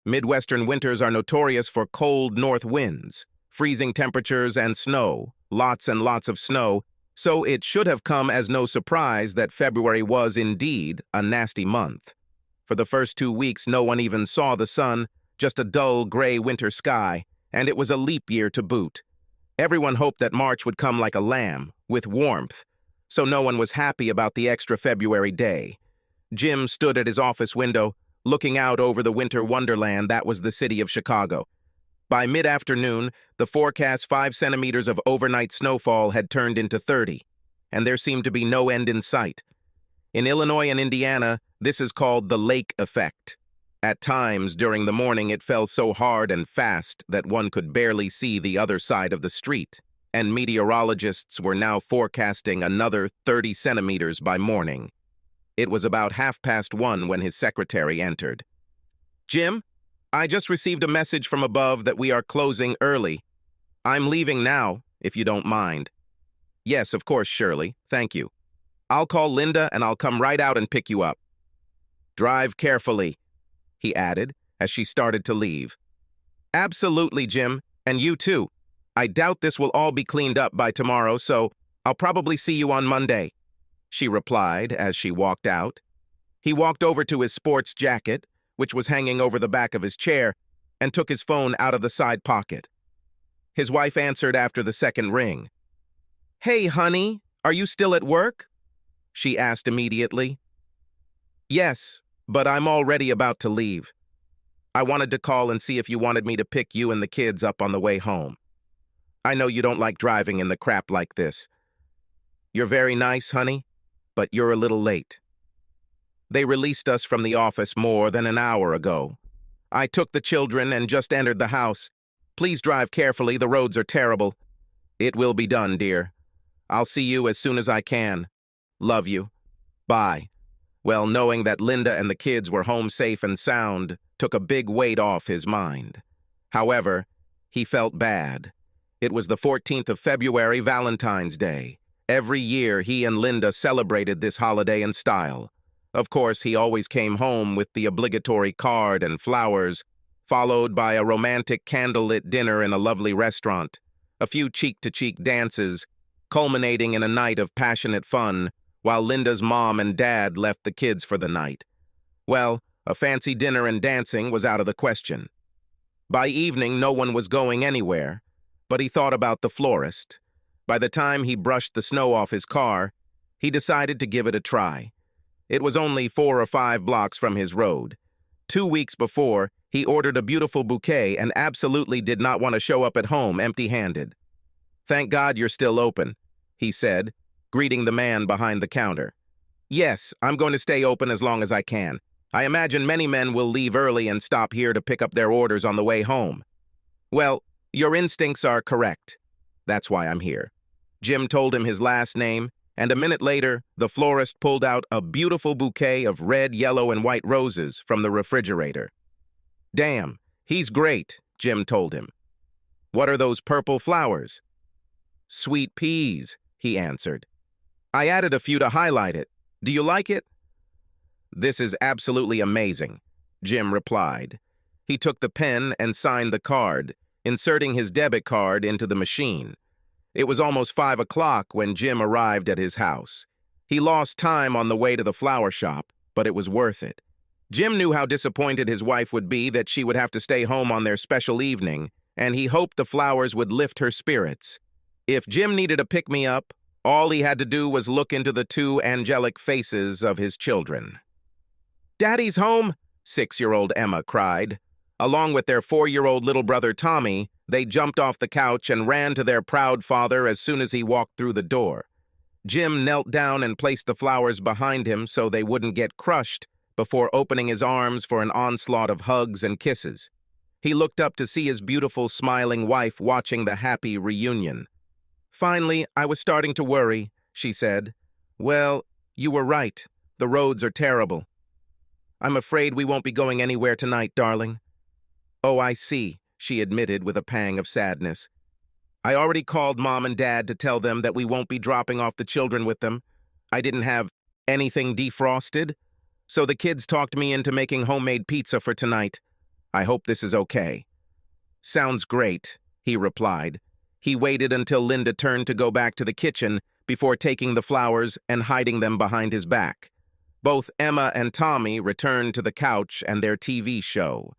Midwestern winters are notorious for cold north winds, freezing temperatures, and snow, lots and lots of snow, so it should have come as no surprise that February was indeed a nasty month. For the first 2 weeks, no one even saw the sun, just a dull gray winter sky, and it was a leap year to boot. Everyone hoped that March would come like a lamb, with warmth, so no one was happy about the extra February day. Jim stood at his office window, looking out over the winter wonderland that was the city of Chicago. By mid-afternoon, the forecast 5 centimeters of overnight snowfall had turned into 30, and there seemed to be no end in sight. In Illinois and Indiana, this is called the lake effect. At times during the morning, it fell so hard and fast that one could barely see the other side of the street, and meteorologists were now forecasting another 30 centimeters by morning. It was about 1:30 when his secretary entered. "Jim, I just received a message from above that we are closing early. I'm leaving now, if you don't mind." "Yes, of course, Shirley. Thank you. I'll call Linda and I'll come right out and pick you up." "Drive carefully," he added as she started to leave. "Absolutely, Jim, and you too. I doubt this will all be cleaned up by tomorrow, so I'll probably see you on Monday," she replied as she walked out. He walked over to his sports jacket, which was hanging over the back of his chair, and took his phone out of the side pocket. His wife answered after the second ring. "Hey, honey, are you still at work?" she asked immediately. "Yes, but I'm already about to leave. I wanted to call and see if you wanted me to pick you and the kids up on the way home. I know you don't like driving in the crap like this. You're very nice, honey, but you're a little late. They released us from the office more than an hour ago. I took the children and just entered the house. Please drive carefully, the roads are terrible." "It will be done, dear. I'll see you as soon as I can. Love you. Bye." Well, knowing that Linda and the kids were home safe and sound took a big weight off his mind. However, he felt bad. It was the 14th of February, Valentine's Day. Every year, he and Linda celebrated this holiday in style. Of course, he always came home with the obligatory card and flowers, followed by a romantic candlelit dinner in a lovely restaurant, a few cheek-to-cheek dances, culminating in a night of passionate fun, while Linda's mom and dad left the kids for the night. Well, a fancy dinner and dancing was out of the question. By evening, no one was going anywhere, but he thought about the florist. By the time he brushed the snow off his car, he decided to give it a try. It was only 4 or 5 blocks from his road. 2 weeks before, he ordered a beautiful bouquet and absolutely did not want to show up at home empty-handed. "Thank God you're still open," he said, greeting the man behind the counter. "Yes, I'm going to stay open as long as I can. I imagine many men will leave early and stop here to pick up their orders on the way home." "Well, your instincts are correct. That's why I'm here." Jim told him his last name, and a minute later, the florist pulled out a beautiful bouquet of red, yellow, and white roses from the refrigerator. "Damn, he's great," Jim told him. "What are those purple flowers?" "Sweet peas," he answered. "I added a few to highlight it. Do you like it?" "This is absolutely amazing," Jim replied. He took the pen and signed the card, inserting his debit card into the machine. It was almost 5 o'clock when Jim arrived at his house. He lost time on the way to the flower shop, but it was worth it. Jim knew how disappointed his wife would be that she would have to stay home on their special evening, and he hoped the flowers would lift her spirits. If Jim needed a pick-me-up, all he had to do was look into the 2 angelic faces of his children. "Daddy's home!" 6-year-old Emma cried. Along with their 4-year-old little brother Tommy, they jumped off the couch and ran to their proud father as soon as he walked through the door. Jim knelt down and placed the flowers behind him so they wouldn't get crushed before opening his arms for an onslaught of hugs and kisses. He looked up to see his beautiful, smiling wife watching the happy reunion. "Finally, I was starting to worry," she said. "Well, you were right. The roads are terrible. I'm afraid we won't be going anywhere tonight, darling." "Oh, I see," she admitted with a pang of sadness. "I already called Mom and Dad to tell them that we won't be dropping off the children with them. I didn't have anything defrosted, so the kids talked me into making homemade pizza for tonight. I hope this is okay." "Sounds great," he replied. He waited until Linda turned to go back to the kitchen before taking the flowers and hiding them behind his back. Both Emma and Tommy returned to the couch and their TV show.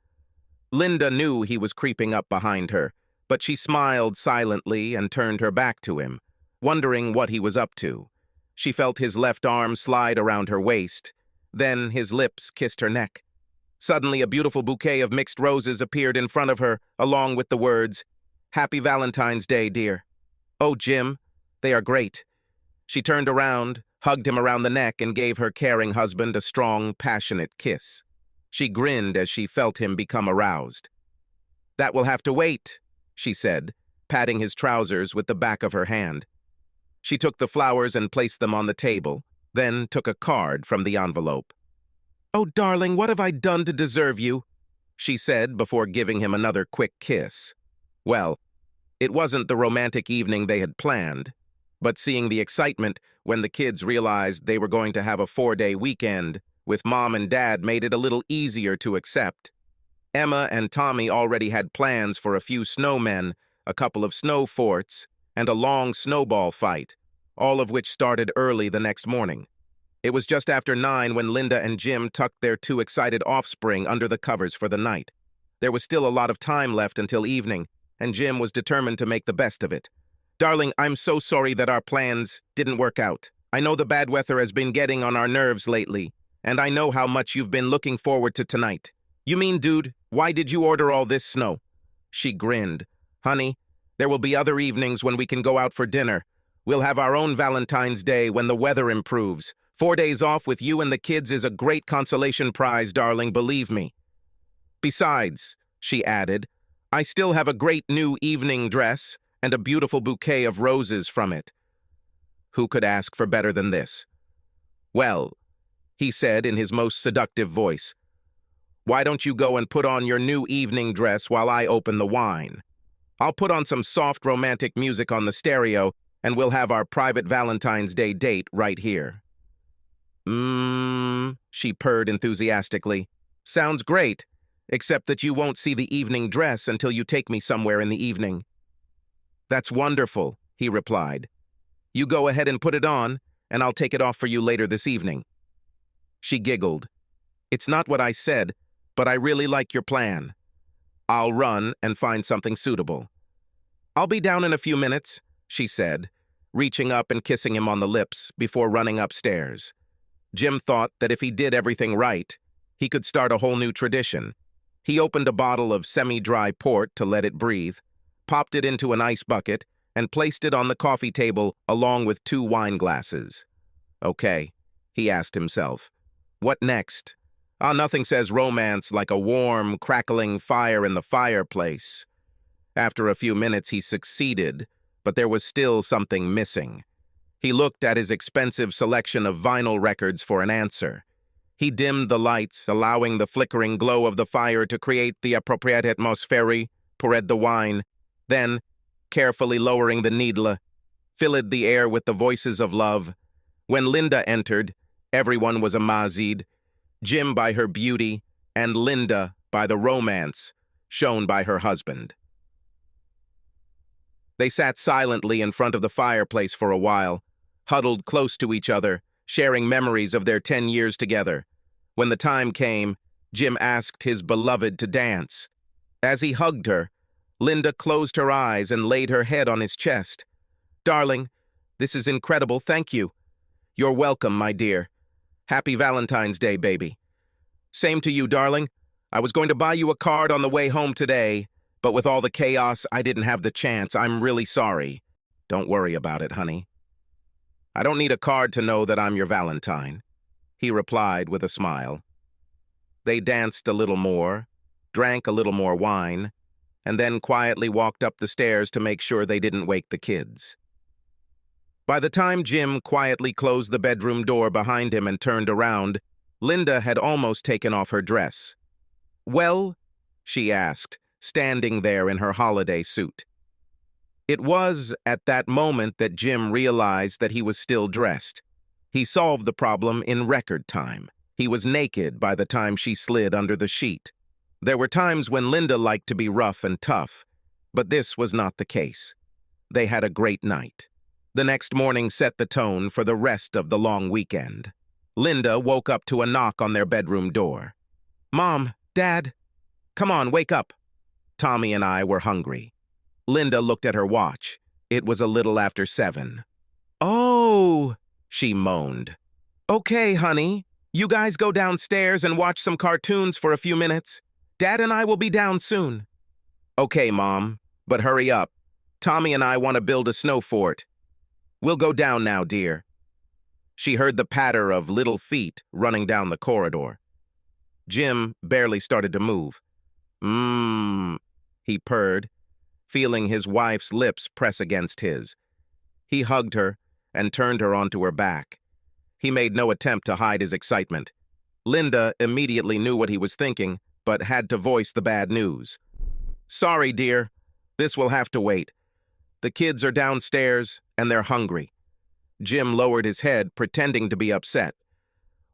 Linda knew he was creeping up behind her, but she smiled silently and turned her back to him, wondering what he was up to. She felt his left arm slide around her waist. Then his lips kissed her neck. Suddenly, a beautiful bouquet of mixed roses appeared in front of her, along with the words, "Happy Valentine's Day, dear." "Oh, Jim, they are great." She turned around, hugged him around the neck, and gave her caring husband a strong, passionate kiss. She grinned as she felt him become aroused. "That will have to wait," she said, patting his trousers with the back of her hand. She took the flowers and placed them on the table, then took a card from the envelope. "Oh, darling, what have I done to deserve you?" she said before giving him another quick kiss. Well, it wasn't the romantic evening they had planned, but seeing the excitement when the kids realized they were going to have a 4-day weekend with Mom and Dad made it a little easier to accept. Emma and Tommy already had plans for a few snowmen, a couple of snow forts, and a long snowball fight, all of which started early the next morning. It was just after 9 when Linda and Jim tucked their 2 excited offspring under the covers for the night. There was still a lot of time left until evening, and Jim was determined to make the best of it. "Darling, I'm so sorry that our plans didn't work out. I know the bad weather has been getting on our nerves lately, and I know how much you've been looking forward to tonight." "You mean, dude, why did you order all this snow?" She grinned. "Honey, there will be other evenings when we can go out for dinner. We'll have our own Valentine's Day when the weather improves. 4 days off with you and the kids is a great consolation prize, darling, believe me. Besides," she added, "I still have a great new evening dress and a beautiful bouquet of roses from it." Who could ask for better than this? "Well," he said in his most seductive voice, "why don't you go and put on your new evening dress while I open the wine? I'll put on some soft romantic music on the stereo, and we'll have our private Valentine's Day date right here." She purred enthusiastically. "Sounds great, except that you won't see the evening dress until you take me somewhere in the evening." "That's wonderful," he replied. "You go ahead and put it on, and I'll take it off for you later this evening." She giggled. "It's not what I said, but I really like your plan. I'll run and find something suitable." "I'll be down in a few minutes," she said, reaching up and kissing him on the lips before running upstairs. Jim thought that if he did everything right, he could start a whole new tradition. He opened a bottle of semi-dry port to let it breathe, popped it into an ice bucket, and placed it on the coffee table along with 2 wine glasses. "Okay," he asked himself. "What next? Nothing says romance like a warm, crackling fire in the fireplace." After a few minutes, he succeeded, but there was still something missing. He looked at his expensive selection of vinyl records for an answer. He dimmed the lights, allowing the flickering glow of the fire to create the appropriate atmosphere, poured the wine, then, carefully lowering the needle, filled the air with the voices of love. When Linda entered, everyone was amazed, Jim by her beauty, and Linda by the romance shown by her husband. They sat silently in front of the fireplace for a while, huddled close to each other, sharing memories of their 10 years together. When the time came, Jim asked his beloved to dance. As he hugged her, Linda closed her eyes and laid her head on his chest. "Darling, this is incredible, thank you." "You're welcome, my dear. Happy Valentine's Day, baby." "Same to you, darling. I was going to buy you a card on the way home today, but with all the chaos, I didn't have the chance. I'm really sorry." "Don't worry about it, honey. I don't need a card to know that I'm your Valentine," he replied with a smile. They danced a little more, drank a little more wine, and then quietly walked up the stairs to make sure they didn't wake the kids. By the time Jim quietly closed the bedroom door behind him and turned around, Linda had almost taken off her dress. "Well?" she asked, standing there in her holiday suit. It was at that moment that Jim realized that he was still dressed. He solved the problem in record time. He was naked by the time she slid under the sheet. There were times when Linda liked to be rough and tough, but this was not the case. They had a great night. The next morning set the tone for the rest of the long weekend. Linda woke up to a knock on their bedroom door. "Mom, Dad, come on, wake up." Tommy and I were hungry. Linda looked at her watch. It was a little after 7. "Oh," she moaned. "Okay, honey. You guys go downstairs and watch some cartoons for a few minutes. Dad and I will be down soon." "Okay, Mom, but hurry up. Tommy and I want to build a snow fort. We'll go down now, dear." She heard the patter of little feet running down the corridor. Jim barely started to move. He purred, feeling his wife's lips press against his. He hugged her and turned her onto her back. He made no attempt to hide his excitement. Linda immediately knew what he was thinking, but had to voice the bad news. "Sorry, dear. This will have to wait. The kids are downstairs, and they're hungry." Jim lowered his head, pretending to be upset.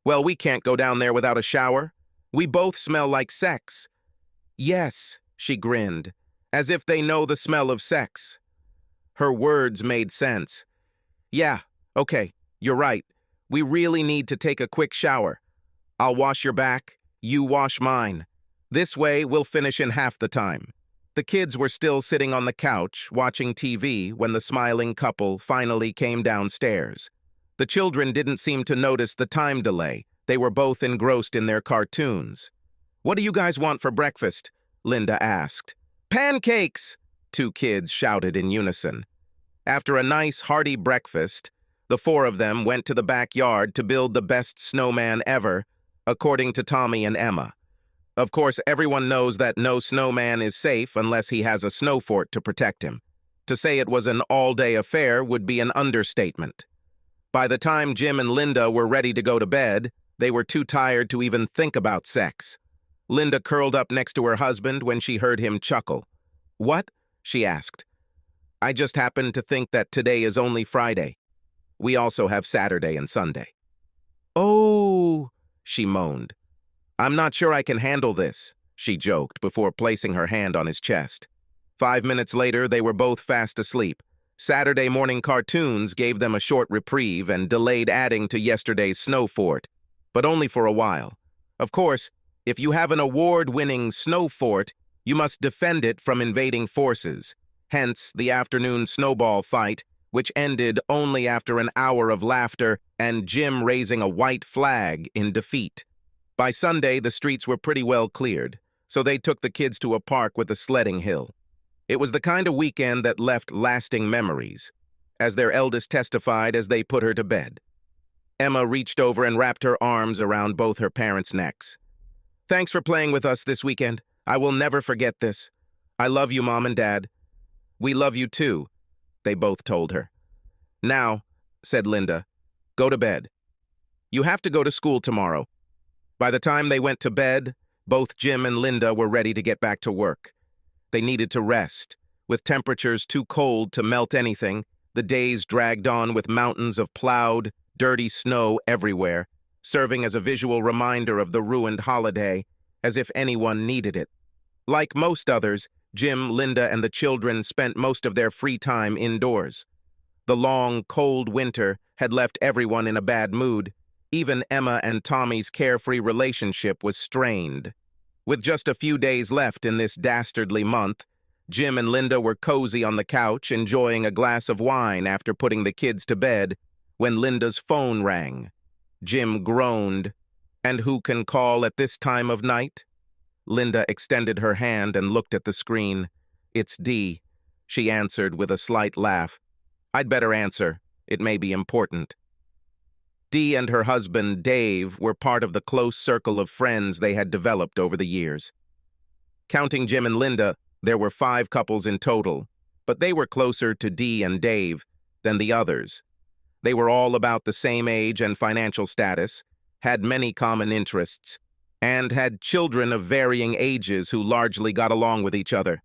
"Well, we can't go down there without a shower. We both smell like sex." "Yes," she grinned, as if they know the smell of sex. Her words made sense. "Yeah, okay, you're right. We really need to take a quick shower. I'll wash your back, you wash mine. This way, we'll finish in half the time." The kids were still sitting on the couch, watching TV, when the smiling couple finally came downstairs. The children didn't seem to notice the time delay. They were both engrossed in their cartoons. "What do you guys want for breakfast?" Linda asked. "Pancakes!" 2 kids shouted in unison. After a nice, hearty breakfast, the 4 of them went to the backyard to build the best snowman ever, according to Tommy and Emma. Of course, everyone knows that no snowman is safe unless he has a snow fort to protect him. To say it was an all-day affair would be an understatement. By the time Jim and Linda were ready to go to bed, they were too tired to even think about sex. Linda curled up next to her husband when she heard him chuckle. "What?" she asked. "I just happened to think that today is only Friday. We also have Saturday and Sunday." "Oh," she moaned. "I'm not sure I can handle this," she joked before placing her hand on his chest. 5 minutes later, they were both fast asleep. Saturday morning cartoons gave them a short reprieve and delayed adding to yesterday's snow fort, but only for a while. Of course, if you have an award-winning snow fort, you must defend it from invading forces. Hence, the afternoon snowball fight, which ended only after an hour of laughter and Jim raising a white flag in defeat. By Sunday, the streets were pretty well cleared, so they took the kids to a park with a sledding hill. It was the kind of weekend that left lasting memories, as their eldest testified as they put her to bed. Emma reached over and wrapped her arms around both her parents' necks. "Thanks for playing with us this weekend. I will never forget this. I love you, Mom and Dad." "We love you too," they both told her. "Now," said Linda, "go to bed. You have to go to school tomorrow." By the time they went to bed, both Jim and Linda were ready to get back to work. They needed to rest. With temperatures too cold to melt anything, the days dragged on with mountains of plowed, dirty snow everywhere, serving as a visual reminder of the ruined holiday, as if anyone needed it. Like most others, Jim, Linda, and the children spent most of their free time indoors. The long, cold winter had left everyone in a bad mood. Even Emma and Tommy's carefree relationship was strained. With just a few days left in this dastardly month, Jim and Linda were cozy on the couch, enjoying a glass of wine after putting the kids to bed, when Linda's phone rang. Jim groaned. "And who can call at this time of night?" Linda extended her hand and looked at the screen. "It's Dee," she answered with a slight laugh. "I'd better answer. It may be important." Dee and her husband, Dave, were part of the close circle of friends they had developed over the years. Counting Jim and Linda, there were 5 couples in total, but they were closer to Dee and Dave than the others. They were all about the same age and financial status, had many common interests, and had children of varying ages who largely got along with each other.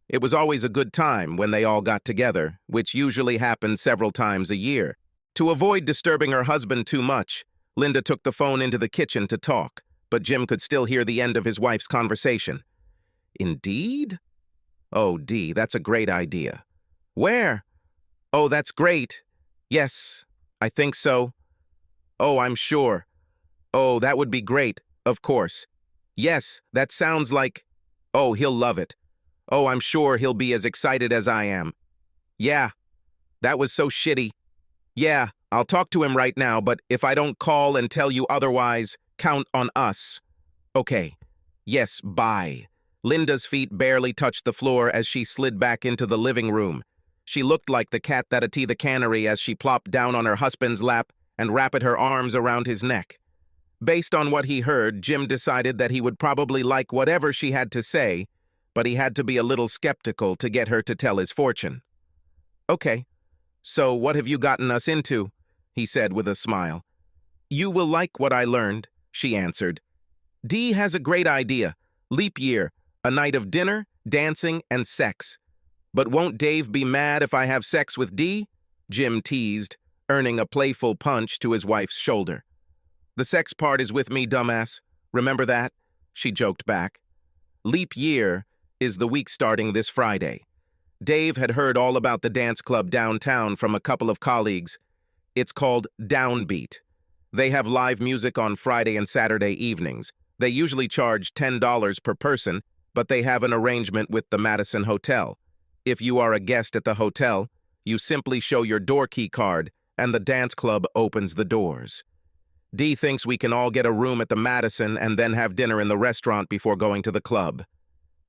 It was always a good time when they all got together, which usually happened several times a year. To avoid disturbing her husband too much, Linda took the phone into the kitchen to talk, but Jim could still hear the end of his wife's conversation. Indeed? Oh, Dee, that's a great idea. Where? Oh, that's great. Yes, I think so. Oh, I'm sure. Oh, that would be great, of course. Yes, that sounds like... Oh, he'll love it. Oh, I'm sure he'll be as excited as I am. Yeah, that was so shitty. Yeah, I'll talk to him right now, but if I don't call and tell you otherwise, count on us. Okay. Yes, bye. Linda's feet barely touched the floor as she slid back into the living room. She looked like the cat that'd the canary as she plopped down on her husband's lap and wrapped her arms around his neck. Based on what he heard, Jim decided that he would probably like whatever she had to say, but he had to be a little skeptical to get her to tell his fortune. Okay, so what have you gotten us into? He said with a smile. You will like what I learned, she answered. Dee has a great idea. Leap year, a night of dinner, dancing, and sex. But won't Dave be mad if I have sex with Dee? Jim teased, earning a playful punch to his wife's shoulder. The sex part is with me, dumbass. Remember that? She joked back. Leap year is the week starting this Friday. Dave had heard all about the dance club downtown from a couple of colleagues. It's called Downbeat. They have live music on Friday and Saturday evenings. They usually charge $10 per person, but they have an arrangement with the Madison Hotel. If you are a guest at the hotel, you simply show your door key card, and the dance club opens the doors. Dee thinks we can all get a room at the Madison and then have dinner in the restaurant before going to the club.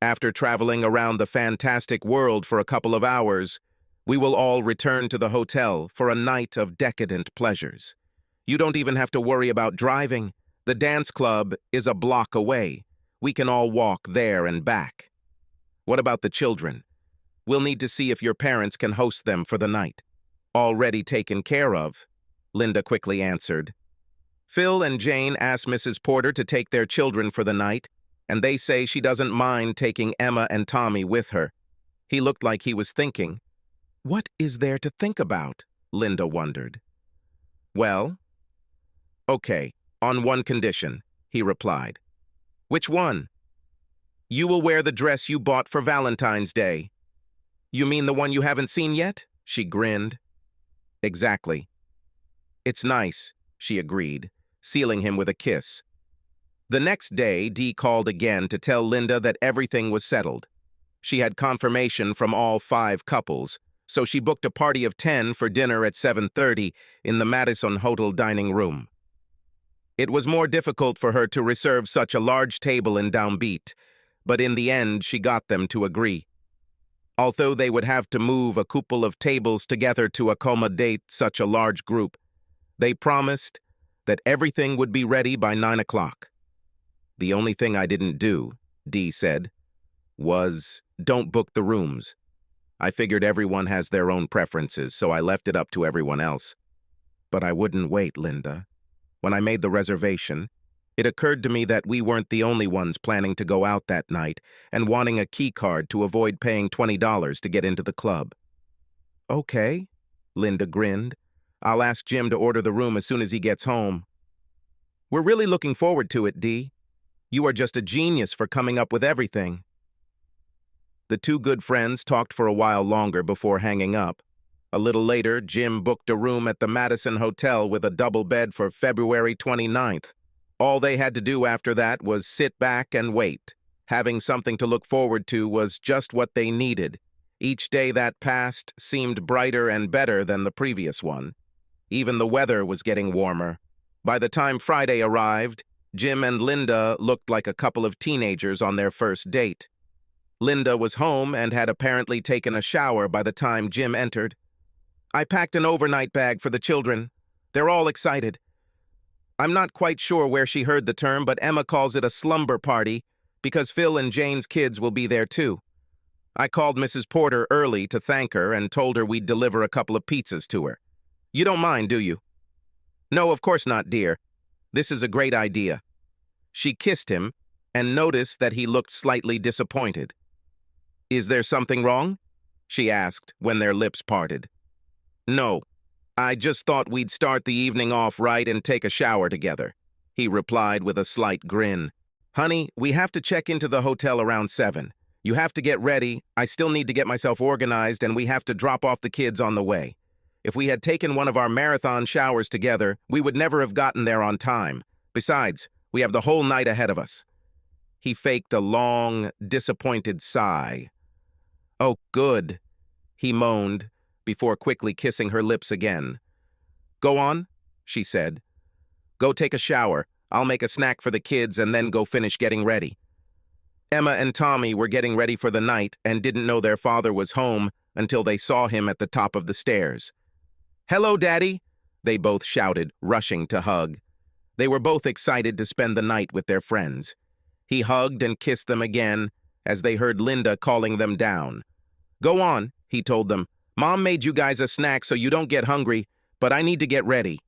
After traveling around the fantastic world for a couple of hours, we will all return to the hotel for a night of decadent pleasures. You don't even have to worry about driving. The dance club is a block away. We can all walk there and back. What about the children? We'll need to see if your parents can host them for the night. Already taken care of, Linda quickly answered. Phil and Jane asked Mrs. Porter to take their children for the night, and they say she doesn't mind taking Emma and Tommy with her. He looked like he was thinking. What is there to think about? Linda wondered. Well, okay, on one condition, he replied. Which one? You will wear the dress you bought for Valentine's Day. You mean the one you haven't seen yet? She grinned. Exactly. It's nice, she agreed, sealing him with a kiss. The next day, Dee called again to tell Linda that everything was settled. She had confirmation from all 5 couples, so she booked a party of 10 for dinner at 7:30 in the Madison Hotel dining room. It was more difficult for her to reserve such a large table in Downbeat, but in the end she got them to agree. Although they would have to move a couple of tables together to accommodate such a large group, they promised that everything would be ready by 9 o'clock. The only thing I didn't do, Dee said, was don't book the rooms. I figured everyone has their own preferences, so I left it up to everyone else. But I wouldn't wait, Linda. When I made the reservation, it occurred to me that we weren't the only ones planning to go out that night and wanting a key card to avoid paying $20 to get into the club. Okay, Linda grinned. I'll ask Jim to order the room as soon as he gets home. We're really looking forward to it, Dee. You are just a genius for coming up with everything. The 2 good friends talked for a while longer before hanging up. A little later, Jim booked a room at the Madison Hotel with a double bed for February 29th. All they had to do after that was sit back and wait. Having something to look forward to was just what they needed. Each day that passed seemed brighter and better than the previous one. Even the weather was getting warmer. By the time Friday arrived, Jim and Linda looked like a couple of teenagers on their first date. Linda was home and had apparently taken a shower by the time Jim entered. I packed an overnight bag for the children. They're all excited. I'm not quite sure where she heard the term, but Emma calls it a slumber party because Phil and Jane's kids will be there too. I called Mrs. Porter early to thank her and told her we'd deliver a couple of pizzas to her. You don't mind, do you? No, of course not, dear. This is a great idea. She kissed him and noticed that he looked slightly disappointed. Is there something wrong? She asked when their lips parted. No, I just thought we'd start the evening off right and take a shower together. he replied with a slight grin. Honey, we have to check into the hotel around 7. You have to get ready, I still need to get myself organized, and we have to drop off the kids on the way. If we had taken one of our marathon showers together, we would never have gotten there on time. Besides, we have the whole night ahead of us. He faked a long, disappointed sigh. Oh, good, he moaned, before quickly kissing her lips again. Go on, she said. Go take a shower. I'll make a snack for the kids and then go finish getting ready. Emma and Tommy were getting ready for the night and didn't know their father was home until they saw him at the top of the stairs. Hello, Daddy, they both shouted, rushing to hug. They were both excited to spend the night with their friends. He hugged and kissed them again as they heard Linda calling them down. Go on, he told them. Mom made you guys a snack so you don't get hungry, but I need to get ready.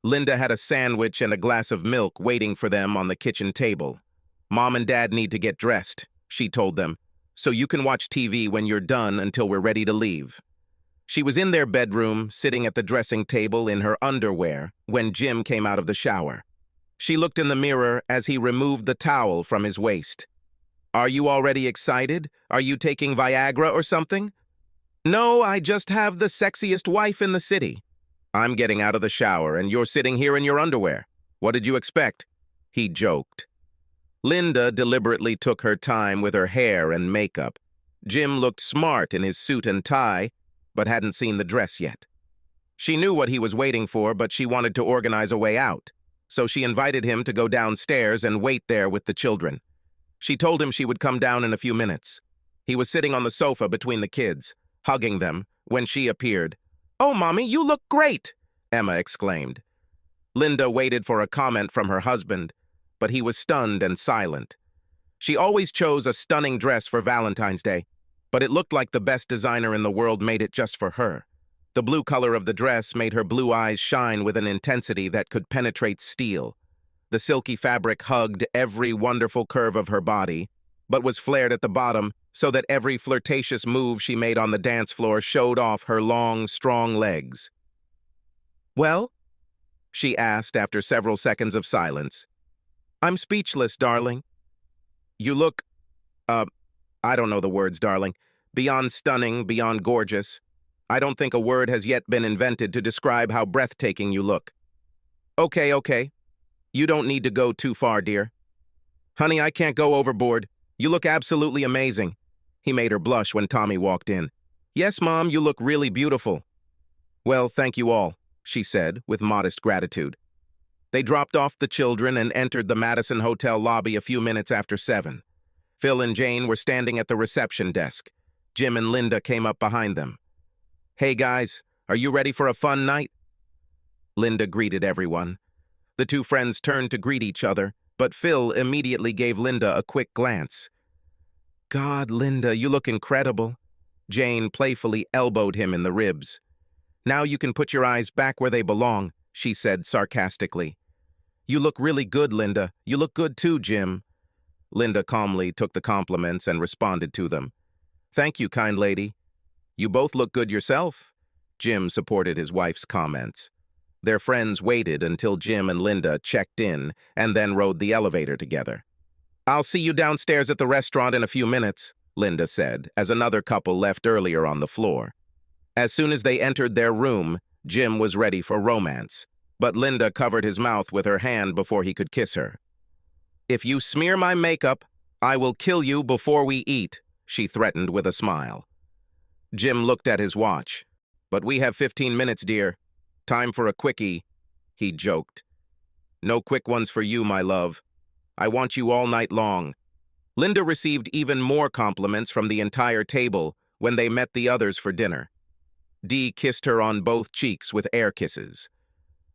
Linda had a sandwich and a glass of milk waiting for them on the kitchen table. Mom and Dad need to get dressed, she told them, so you can watch TV when you're done until we're ready to leave. She was in their bedroom, sitting at the dressing table in her underwear, when Jim came out of the shower. She looked in the mirror as he removed the towel from his waist. Are you already excited? Are you taking Viagra or something? No, I just have the sexiest wife in the city. I'm getting out of the shower and you're sitting here in your underwear. What did you expect? He joked. Linda deliberately took her time with her hair and makeup. Jim looked smart in his suit and tie, but hadn't seen the dress yet. She knew what he was waiting for, but she wanted to organize a way out, so she invited him to go downstairs and wait there with the children. She told him she would come down in a few minutes. He was sitting on the sofa between the kids, hugging them, when she appeared. Oh, Mommy, you look great, Emma exclaimed. Linda waited for a comment from her husband, but he was stunned and silent. She always chose a stunning dress for Valentine's Day, but it looked like the best designer in the world made it just for her. The blue color of the dress made her blue eyes shine with an intensity that could penetrate steel. The silky fabric hugged every wonderful curve of her body, but was flared at the bottom so that every flirtatious move she made on the dance floor showed off her long, strong legs. Well? She asked after several seconds of silence. I'm speechless, darling. You look, I don't know the words, darling. Beyond stunning, beyond gorgeous. I don't think a word has yet been invented to describe how breathtaking you look. Okay. You don't need to go too far, dear. Honey, I can't go overboard. You look absolutely amazing. He made her blush when Tommy walked in. Yes, Mom, you look really beautiful. Well, thank you all, she said, with modest gratitude. They dropped off the children and entered the Madison Hotel lobby a few minutes after 7. Phil and Jane were standing at the reception desk. Jim and Linda came up behind them. Hey, guys, are you ready for a fun night? Linda greeted everyone. The two friends turned to greet each other, but Phil immediately gave Linda a quick glance. God, Linda, you look incredible. Jane playfully elbowed him in the ribs. Now you can put your eyes back where they belong, she said sarcastically. You look really good, Linda. You look good too, Jim. Linda calmly took the compliments and responded to them. Thank you, kind lady. You both look good yourself. Jim supported his wife's comments. Their friends waited until Jim and Linda checked in and then rode the elevator together. I'll see you downstairs at the restaurant in a few minutes, Linda said, as another couple left earlier on the floor. As soon as they entered their room, Jim was ready for romance, but Linda covered his mouth with her hand before he could kiss her. If you smear my makeup, I will kill you before we eat, she threatened with a smile. Jim looked at his watch. But we have 15 minutes, dear. Time for a quickie, he joked. No quick ones for you, my love. I want you all night long. Linda received even more compliments from the entire table when they met the others for dinner. Dee kissed her on both cheeks with air kisses.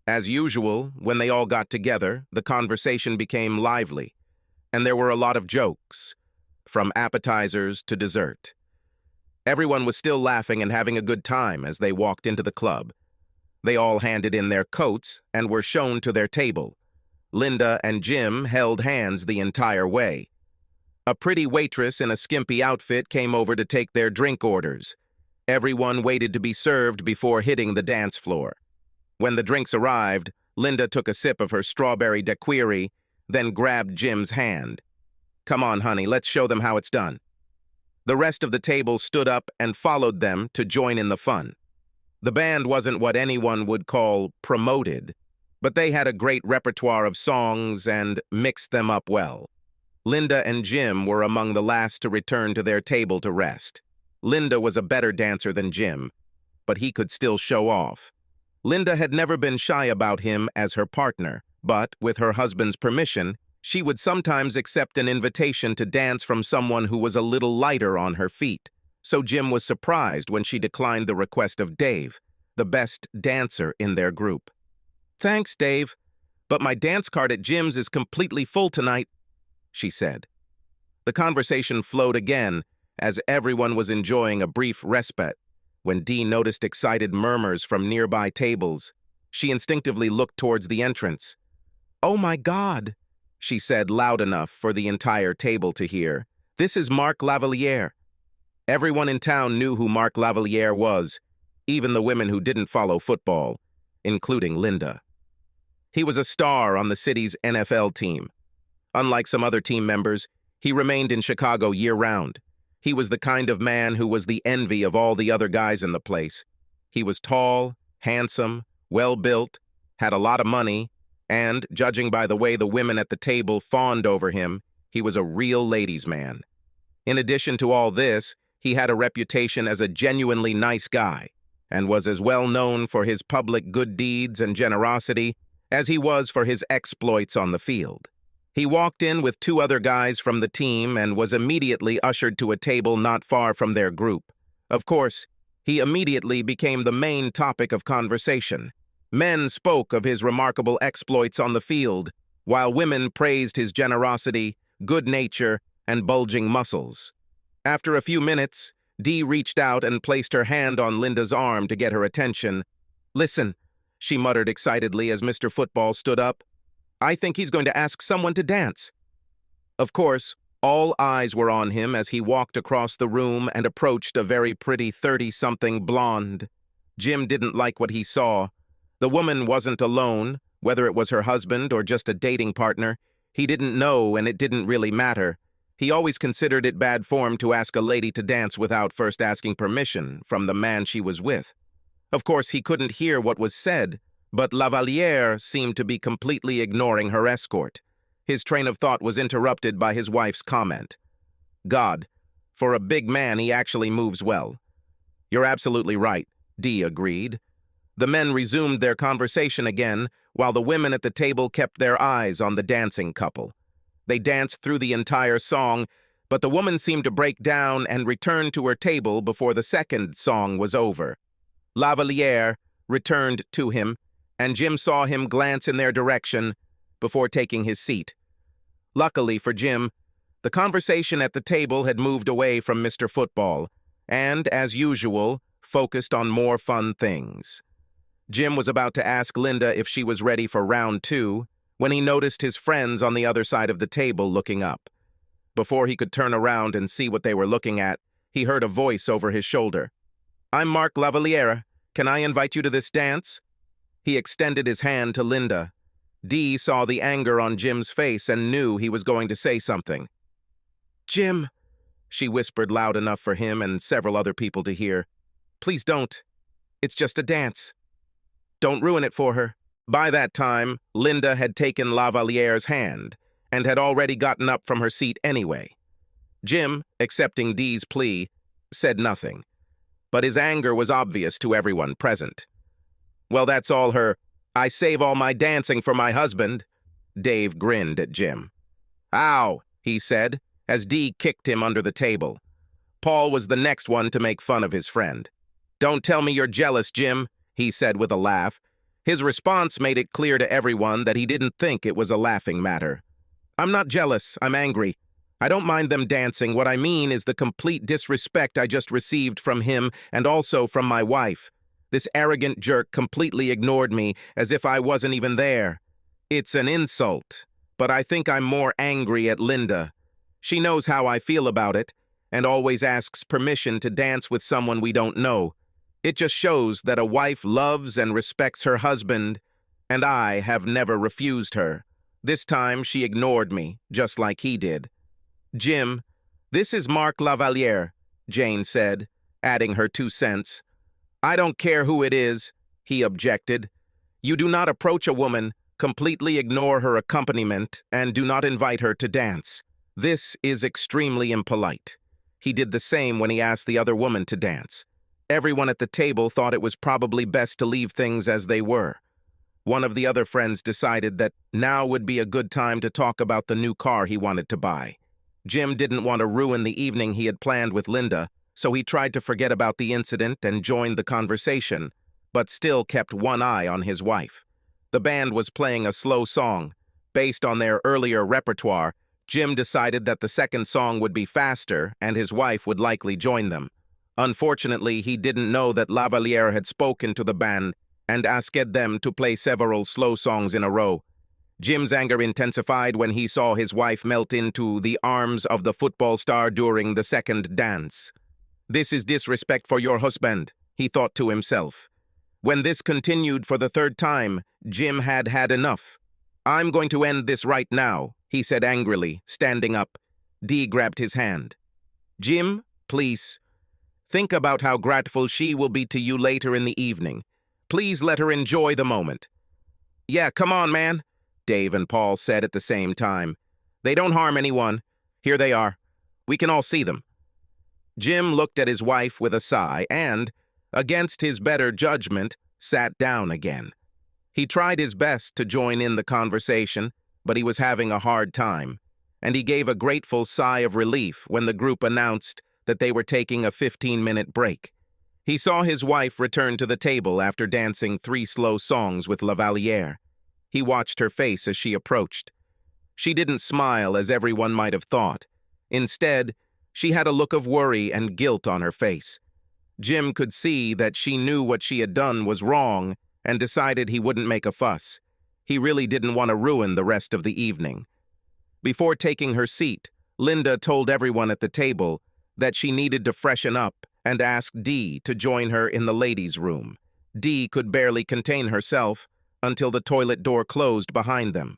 As usual, when they all got together, the conversation became lively, and there were a lot of jokes, from appetizers to dessert. Everyone was still laughing and having a good time as they walked into the club. They all handed in their coats and were shown to their table. Linda and Jim held hands the entire way. A pretty waitress in a skimpy outfit came over to take their drink orders. Everyone waited to be served before hitting the dance floor. When the drinks arrived, Linda took a sip of her strawberry daiquiri, then grabbed Jim's hand. "Come on, honey, let's show them how it's done." The rest of the table stood up and followed them to join in the fun. The band wasn't what anyone would call promoted, but they had a great repertoire of songs and mixed them up well. Linda and Jim were among the last to return to their table to rest. Linda was a better dancer than Jim, but he could still show off. Linda had never been shy about him as her partner, but, with her husband's permission, she would sometimes accept an invitation to dance from someone who was a little lighter on her feet. So Jim was surprised when she declined the request of Dave, the best dancer in their group. "Thanks, Dave, but my dance card at Jim's is completely full tonight," she said. The conversation flowed again as everyone was enjoying a brief respite. When Dee noticed excited murmurs from nearby tables, she instinctively looked towards the entrance. "Oh my God," she said loud enough for the entire table to hear. "This is Marc Lavaliere." Everyone in town knew who Marc Lavaliere was, even the women who didn't follow football, including Linda. He was a star on the city's NFL team. Unlike some other team members, he remained in Chicago year-round. He was the kind of man who was the envy of all the other guys in the place. He was tall, handsome, well-built, had a lot of money, and, judging by the way the women at the table fawned over him, he was a real ladies' man. In addition to all this, he had a reputation as a genuinely nice guy, and was as well known for his public good deeds and generosity as he was for his exploits on the field. He walked in with two other guys from the team and was immediately ushered to a table not far from their group. Of course, he immediately became the main topic of conversation. Men spoke of his remarkable exploits on the field, while women praised his generosity, good nature, and bulging muscles. After a few minutes, Dee reached out and placed her hand on Linda's arm to get her attention. "Listen," she muttered excitedly as Mr. Football stood up. "I think he's going to ask someone to dance." Of course, all eyes were on him as he walked across the room and approached a very pretty 30-something blonde. Jim didn't like what he saw. The woman wasn't alone, whether it was her husband or just a dating partner. He didn't know, and it didn't really matter. He always considered it bad form to ask a lady to dance without first asking permission from the man she was with. Of course, he couldn't hear what was said, but Lavaliere seemed to be completely ignoring her escort. His train of thought was interrupted by his wife's comment. "God, for a big man, he actually moves well." "You're absolutely right," Dee agreed. The men resumed their conversation again, while the women at the table kept their eyes on the dancing couple. They danced through the entire song, but the woman seemed to break down and return to her table before the second song was over. Lavaliere returned to him, and Jim saw him glance in their direction before taking his seat. Luckily for Jim, the conversation at the table had moved away from Mr. Football, and, as usual, focused on more fun things. Jim was about to ask Linda if she was ready for round 2, when he noticed his friends on the other side of the table looking up. Before he could turn around and see what they were looking at, he heard a voice over his shoulder. "I'm Marc Lavaliere. Can I invite you to this dance?" He extended his hand to Linda. Dee saw the anger on Jim's face and knew he was going to say something. "Jim," she whispered loud enough for him and several other people to hear, "please don't. It's just a dance. Don't ruin it for her." By that time, Linda had taken Lavaliere's hand and had already gotten up from her seat anyway. Jim, accepting Dee's plea, said nothing, but his anger was obvious to everyone present. "Well, that's all her, I save all my dancing for my husband." Dave grinned at Jim. "Ow," he said, as Dee kicked him under the table. Paul was the next one to make fun of his friend. "Don't tell me you're jealous, Jim," he said with a laugh. His response made it clear to everyone that he didn't think it was a laughing matter. "I'm not jealous, I'm angry. I don't mind them dancing. What I mean is the complete disrespect I just received from him and also from my wife. This arrogant jerk completely ignored me as if I wasn't even there. It's an insult, but I think I'm more angry at Linda. She knows how I feel about it and always asks permission to dance with someone we don't know. It just shows that a wife loves and respects her husband, and I have never refused her. This time she ignored me, just like he did. Jim, this is Mark Lavaliere, Jane said, adding her 2 cents. I don't care who it is, he objected. You do not approach a woman, completely ignore her accompaniment, and do not invite her to dance. This is extremely impolite. He did the same when he asked the other woman to dance. Everyone at the table thought it was probably best to leave things as they were. One of the other friends decided that now would be a good time to talk about the new car he wanted to buy. Jim didn't want to ruin the evening he had planned with Linda, so he tried to forget about the incident and joined the conversation, but still kept one eye on his wife. The band was playing a slow song. Based on their earlier repertoire, Jim decided that the second song would be faster and his wife would likely join them. Unfortunately, he didn't know that Lavaliere had spoken to the band and asked them to play several slow songs in a row. Jim's anger intensified when he saw his wife melt into the arms of the football star during the second dance. This is disrespect for your husband, he thought to himself. When this continued for the third time, Jim had had enough. I'm going to end this right now, he said angrily, standing up. Dee grabbed his hand. Jim, please. Think about how grateful she will be to you later in the evening. Please let her enjoy the moment. Yeah, come on, man, Dave and Paul said at the same time. They don't harm anyone. Here they are. We can all see them. Jim looked at his wife with a sigh and, against his better judgment, sat down again. He tried his best to join in the conversation, but he was having a hard time, and he gave a grateful sigh of relief when the group announced that they were taking a 15-minute break. He saw his wife return to the table after dancing 3 slow songs with Lavaliere. He watched her face as she approached. She didn't smile as everyone might have thought. Instead, she had a look of worry and guilt on her face. Jim could see that she knew what she had done was wrong and decided he wouldn't make a fuss. He really didn't want to ruin the rest of the evening. Before taking her seat, Linda told everyone at the table that she needed to freshen up and asked Dee to join her in the ladies' room. Dee could barely contain herself until the toilet door closed behind them.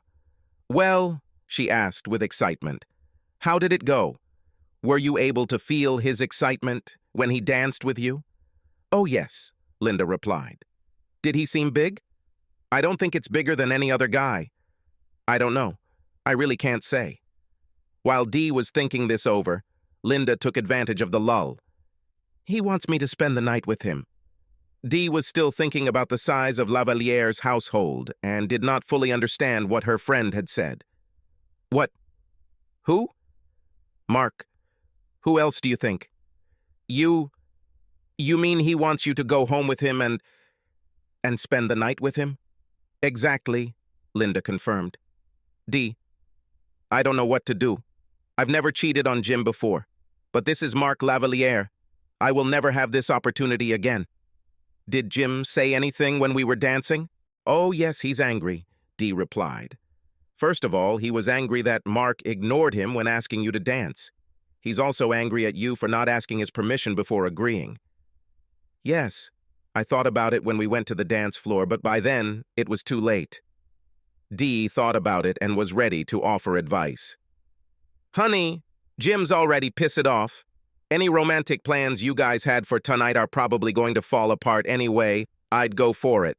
Well, she asked with excitement, how did it go? Were you able to feel his excitement when he danced with you? Oh, yes, Linda replied. Did he seem big? I don't think it's bigger than any other guy. I don't know. I really can't say. While Dee was thinking this over, Linda took advantage of the lull. He wants me to spend the night with him. Dee was still thinking about the size of Lavaliere's household and did not fully understand what her friend had said. What? Who? Mark. Who else do you think? You mean he wants you to go home with him and spend the night with him? Exactly, Linda confirmed. Dee, I don't know what to do. I've never cheated on Jim before, but this is Mark Lavaliere. I will never have this opportunity again. Did Jim say anything when we were dancing? Oh, yes, he's angry, Dee replied. First of all, he was angry that Mark ignored him when asking you to dance. He's also angry at you for not asking his permission before agreeing. Yes, I thought about it when we went to the dance floor, but by then, it was too late. Dee thought about it and was ready to offer advice. Honey, Jim's already pissed off. Any romantic plans you guys had for tonight are probably going to fall apart anyway. I'd go for it.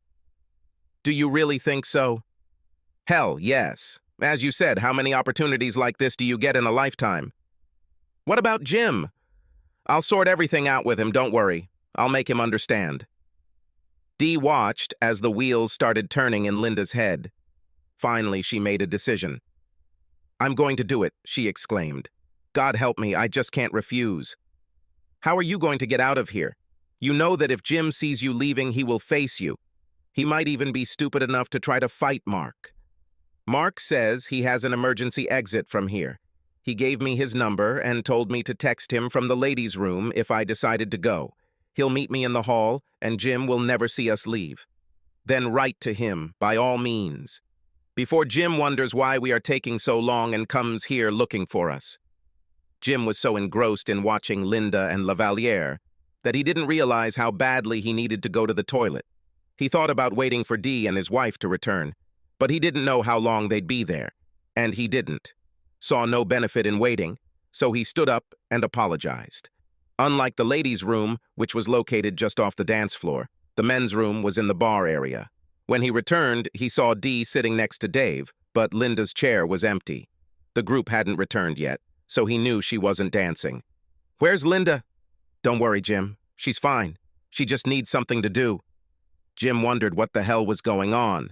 Do you really think so? Hell, yes. As you said, how many opportunities like this do you get in a lifetime? What about Jim? I'll sort everything out with him, don't worry. I'll make him understand. Dee watched as the wheels started turning in Linda's head. Finally, she made a decision. I'm going to do it, she exclaimed. God help me, I just can't refuse. How are you going to get out of here? You know that if Jim sees you leaving, he will face you. He might even be stupid enough to try to fight Mark. Mark says he has an emergency exit from here. He gave me his number and told me to text him from the ladies' room if I decided to go. He'll meet me in the hall, and Jim will never see us leave. Then write to him, by all means, before Jim wonders why we are taking so long and comes here looking for us. Jim was so engrossed in watching Linda and Lavaliere that he didn't realize how badly he needed to go to the toilet. He thought about waiting for Dee and his wife to return, but he didn't know how long they'd be there, and he didn't. Saw no benefit in waiting, so he stood up and apologized. Unlike the ladies' room, which was located just off the dance floor, the men's room was in the bar area. When he returned, he saw Dee sitting next to Dave, but Linda's chair was empty. The group hadn't returned yet, so he knew she wasn't dancing. "Where's Linda?" "Don't worry, Jim. She's fine. She just needs something to do." Jim wondered what the hell was going on.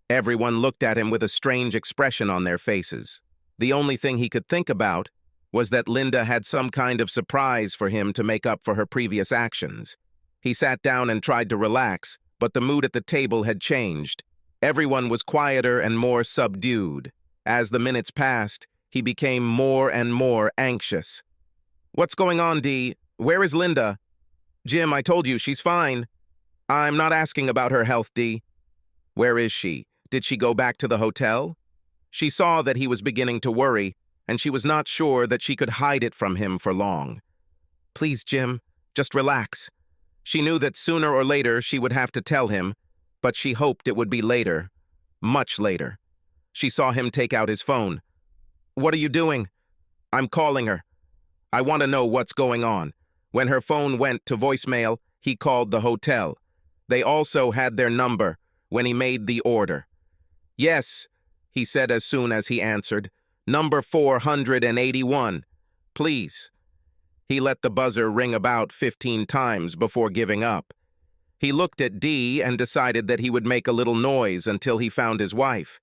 Everyone looked at him with a strange expression on their faces. The only thing he could think about was that Linda had some kind of surprise for him to make up for her previous actions. He sat down and tried to relax, but the mood at the table had changed. Everyone was quieter and more subdued. As the minutes passed, he became more and more anxious. "What's going on, Dee? Where is Linda?" "Jim, I told you, she's fine." "I'm not asking about her health, Dee." "Where is she? Did she go back to the hotel?" She saw that he was beginning to worry, and she was not sure that she could hide it from him for long. "Please, Jim, just relax." She knew that sooner or later she would have to tell him, but she hoped it would be later, much later. She saw him take out his phone. "What are you doing?" "I'm calling her. I want to know what's going on." When her phone went to voicemail, he called the hotel. They also had their number when he made the order. "Yes," he said as soon as he answered. "Number 481. Please." He let the buzzer ring about 15 times before giving up. He looked at Dee and decided that he would make a little noise until he found his wife.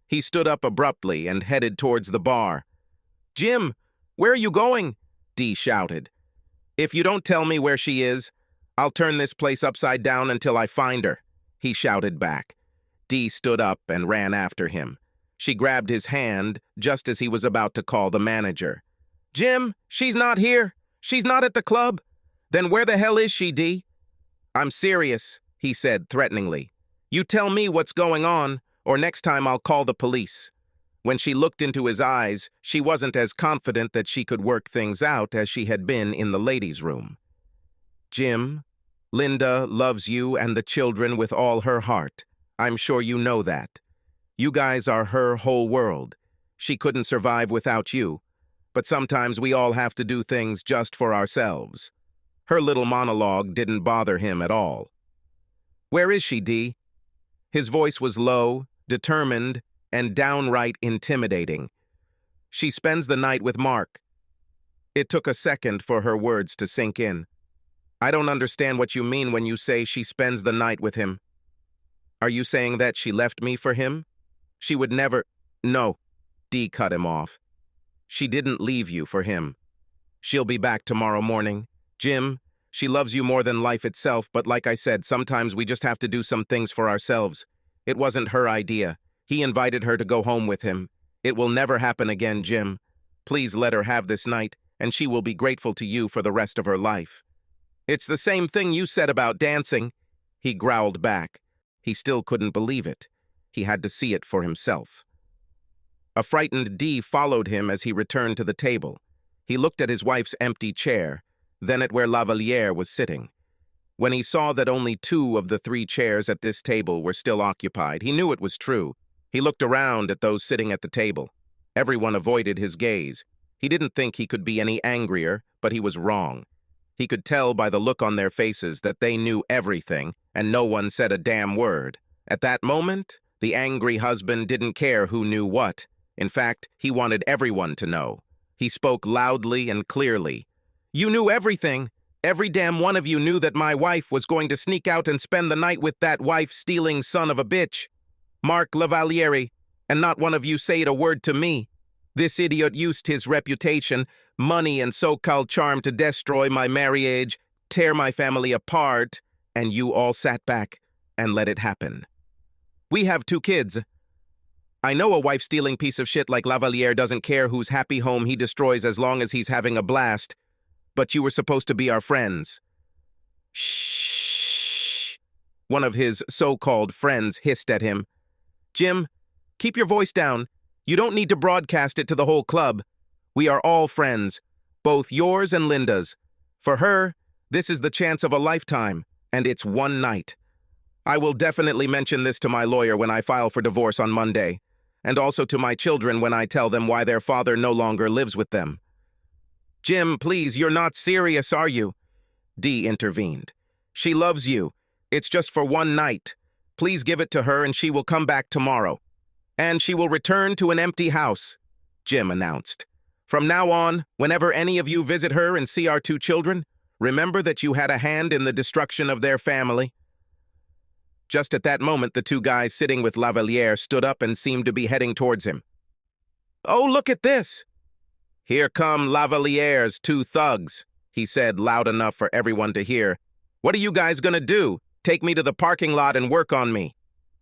He stood up abruptly and headed towards the bar. "Jim, where are you going?" Dee shouted. "If you don't tell me where she is, I'll turn this place upside down until I find her," he shouted back. Dee stood up and ran after him. She grabbed his hand just as he was about to call the manager. "Jim, she's not here. She's not at the club." "Then where the hell is she, Dee?" "I'm serious," he said threateningly. "You tell me what's going on, or next time I'll call the police." When she looked into his eyes, she wasn't as confident that she could work things out as she had been in the ladies' room. "Jim, Linda loves you and the children with all her heart. I'm sure you know that. You guys are her whole world. She couldn't survive without you. But sometimes we all have to do things just for ourselves." Her little monologue didn't bother him at all. "Where is she, Dee?" His voice was low, determined, and downright intimidating. "She spends the night with Mark." It took a second for her words to sink in. "I don't understand what you mean when you say she spends the night with him. Are you saying that she left me for him? She would never—" "No," Dee cut him off. "She didn't leave you for him. She'll be back tomorrow morning. Jim, she loves you more than life itself, but like I said, sometimes we just have to do some things for ourselves. It wasn't her idea. He invited her to go home with him. It will never happen again, Jim. Please let her have this night, and she will be grateful to you for the rest of her life." "It's the same thing you said about dancing," he growled back. He still couldn't believe it. He had to see it for himself. A frightened Dee followed him as he returned to the table. He looked at his wife's empty chair, then at where Lavaliere was sitting. When he saw that only 2 of the 3 chairs at this table were still occupied, he knew it was true. He looked around at those sitting at the table. Everyone avoided his gaze. He didn't think he could be any angrier, but he was wrong. He could tell by the look on their faces that they knew everything, and no one said a damn word. At that moment, the angry husband didn't care who knew what. In fact, he wanted everyone to know. He spoke loudly and clearly. "You knew everything. Every damn one of you knew that my wife was going to sneak out and spend the night with that wife-stealing son of a bitch, Mark Lavaliere, and not one of you said a word to me. This idiot used his reputation, money, and so-called charm to destroy my marriage, tear my family apart, and you all sat back and let it happen. We have 2 kids. I know a wife-stealing piece of shit like Lavaliere doesn't care whose happy home he destroys as long as he's having a blast, but you were supposed to be our friends." "Shh," one of his so-called friends hissed at him. "Jim, keep your voice down. You don't need to broadcast it to the whole club. We are all friends, both yours and Linda's. For her, this is the chance of a lifetime, and it's one night. I will definitely mention this to my lawyer when I file for divorce on Monday, and also to my children when I tell them why their father no longer lives with them. Jim, please, you're not serious, are you? Dee intervened. She loves you. It's just for one night. Please give it to her and she will come back tomorrow. And she will return to an empty house, Jim announced. From now on, whenever any of you visit her and see our two children, remember that you had a hand in the destruction of their family. Just at that moment, the two guys sitting with Lavaliere stood up and seemed to be heading towards him. "Oh, look at this! Here come Lavaliere's two thugs," he said loud enough for everyone to hear. "What are you guys gonna do? Take me to the parking lot and work on me?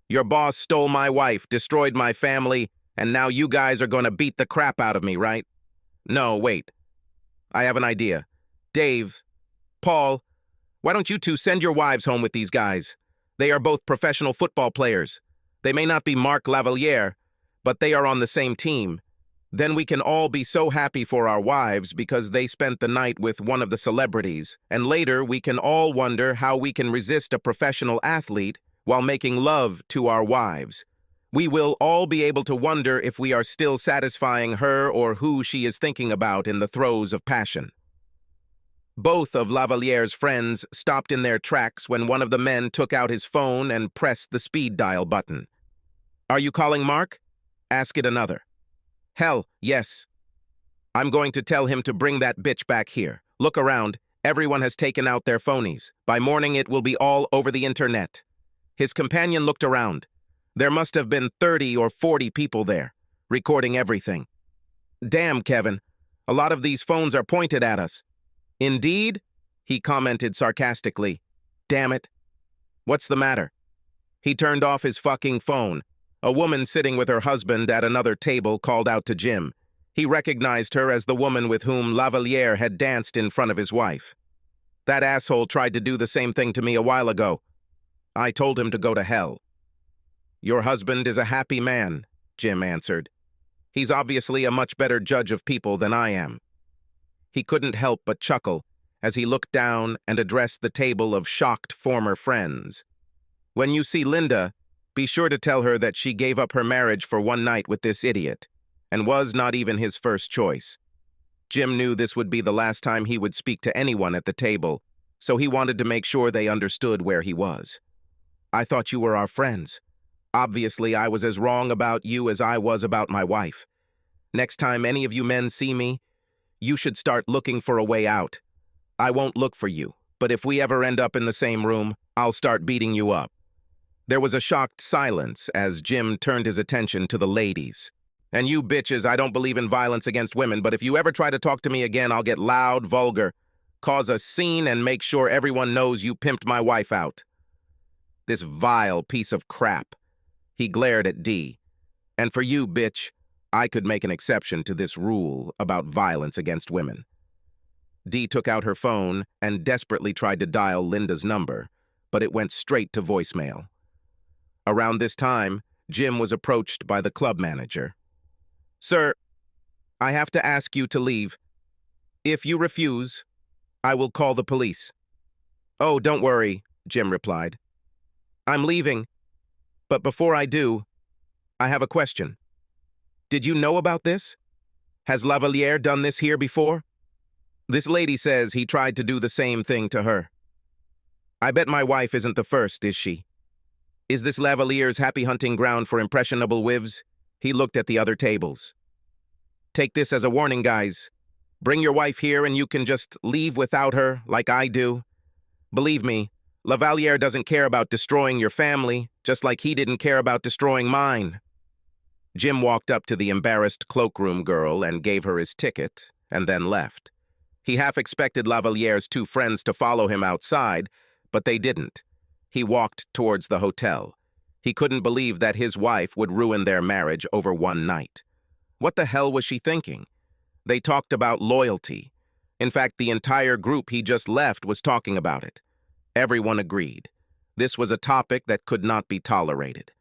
Your boss stole my wife, destroyed my family, and now you guys are gonna beat the crap out of me, right? No, wait. I have an idea. Dave, Paul, why don't you two send your wives home with these guys? They are both professional football players. They may not be Marc Lavaliere, but they are on the same team. Then we can all be so happy for our wives because they spent the night with one of the celebrities, and later we can all wonder how we can resist a professional athlete while making love to our wives. We will all be able to wonder if we are still satisfying her or who she is thinking about in the throes of passion." Both of Lavaliere's friends stopped in their tracks when one of the men took out his phone and pressed the speed dial button. "Are you calling Mark?" "Ask it another." "Hell, yes. I'm going to tell him to bring that bitch back here. Look around. Everyone has taken out their phonies. By morning, it will be all over the internet." His companion looked around. There must have been 30 or 40 people there, recording everything. "Damn, Kevin. A lot of these phones are pointed at us." "Indeed?" he commented sarcastically. "Damn it. What's the matter?" He turned off his fucking phone. A woman sitting with her husband at another table called out to Jim. He recognized her as the woman with whom Lavaliere had danced in front of his wife. "That asshole tried to do the same thing to me a while ago. I told him to go to hell." "Your husband is a happy man," Jim answered. "He's obviously a much better judge of people than I am." He couldn't help but chuckle as he looked down and addressed the table of shocked former friends. "When you see Linda, be sure to tell her that she gave up her marriage for one night with this idiot, and was not even his first choice." Jim knew this would be the last time he would speak to anyone at the table, so he wanted to make sure they understood where he was. "I thought you were our friends. Obviously, I was as wrong about you as I was about my wife. Next time any of you men see me, you should start looking for a way out. I won't look for you, but if we ever end up in the same room, I'll start beating you up." There was a shocked silence as Jim turned his attention to the ladies. "And you bitches, I don't believe in violence against women, but if you ever try to talk to me again, I'll get loud, vulgar, cause a scene, and make sure everyone knows you pimped my wife out. This vile piece of crap." He glared at Dee. "And for you, bitch, I could make an exception to this rule about violence against women." Dee took out her phone and desperately tried to dial Linda's number, but it went straight to voicemail. Around this time, Jim was approached by the club manager. "Sir, I have to ask you to leave. If you refuse, I will call the police." "Oh, don't worry," Jim replied. "I'm leaving, but before I do, I have a question. Did you know about this? Has Lavaliere done this here before? This lady says he tried to do the same thing to her. I bet my wife isn't the first, is she? Is this Lavaliere's happy hunting ground for impressionable wives?" He looked at the other tables. "Take this as a warning, guys. Bring your wife here and you can just leave without her, like I do. Believe me, Lavaliere doesn't care about destroying your family, just like he didn't care about destroying mine." Jim walked up to the embarrassed cloakroom girl and gave her his ticket, and then left. He half expected Lavaliere's two friends to follow him outside, but they didn't. He walked towards the hotel. He couldn't believe that his wife would ruin their marriage over one night. What the hell was she thinking? They talked about loyalty. In fact, the entire group he just left was talking about it. Everyone agreed. This was a topic that could not be tolerated.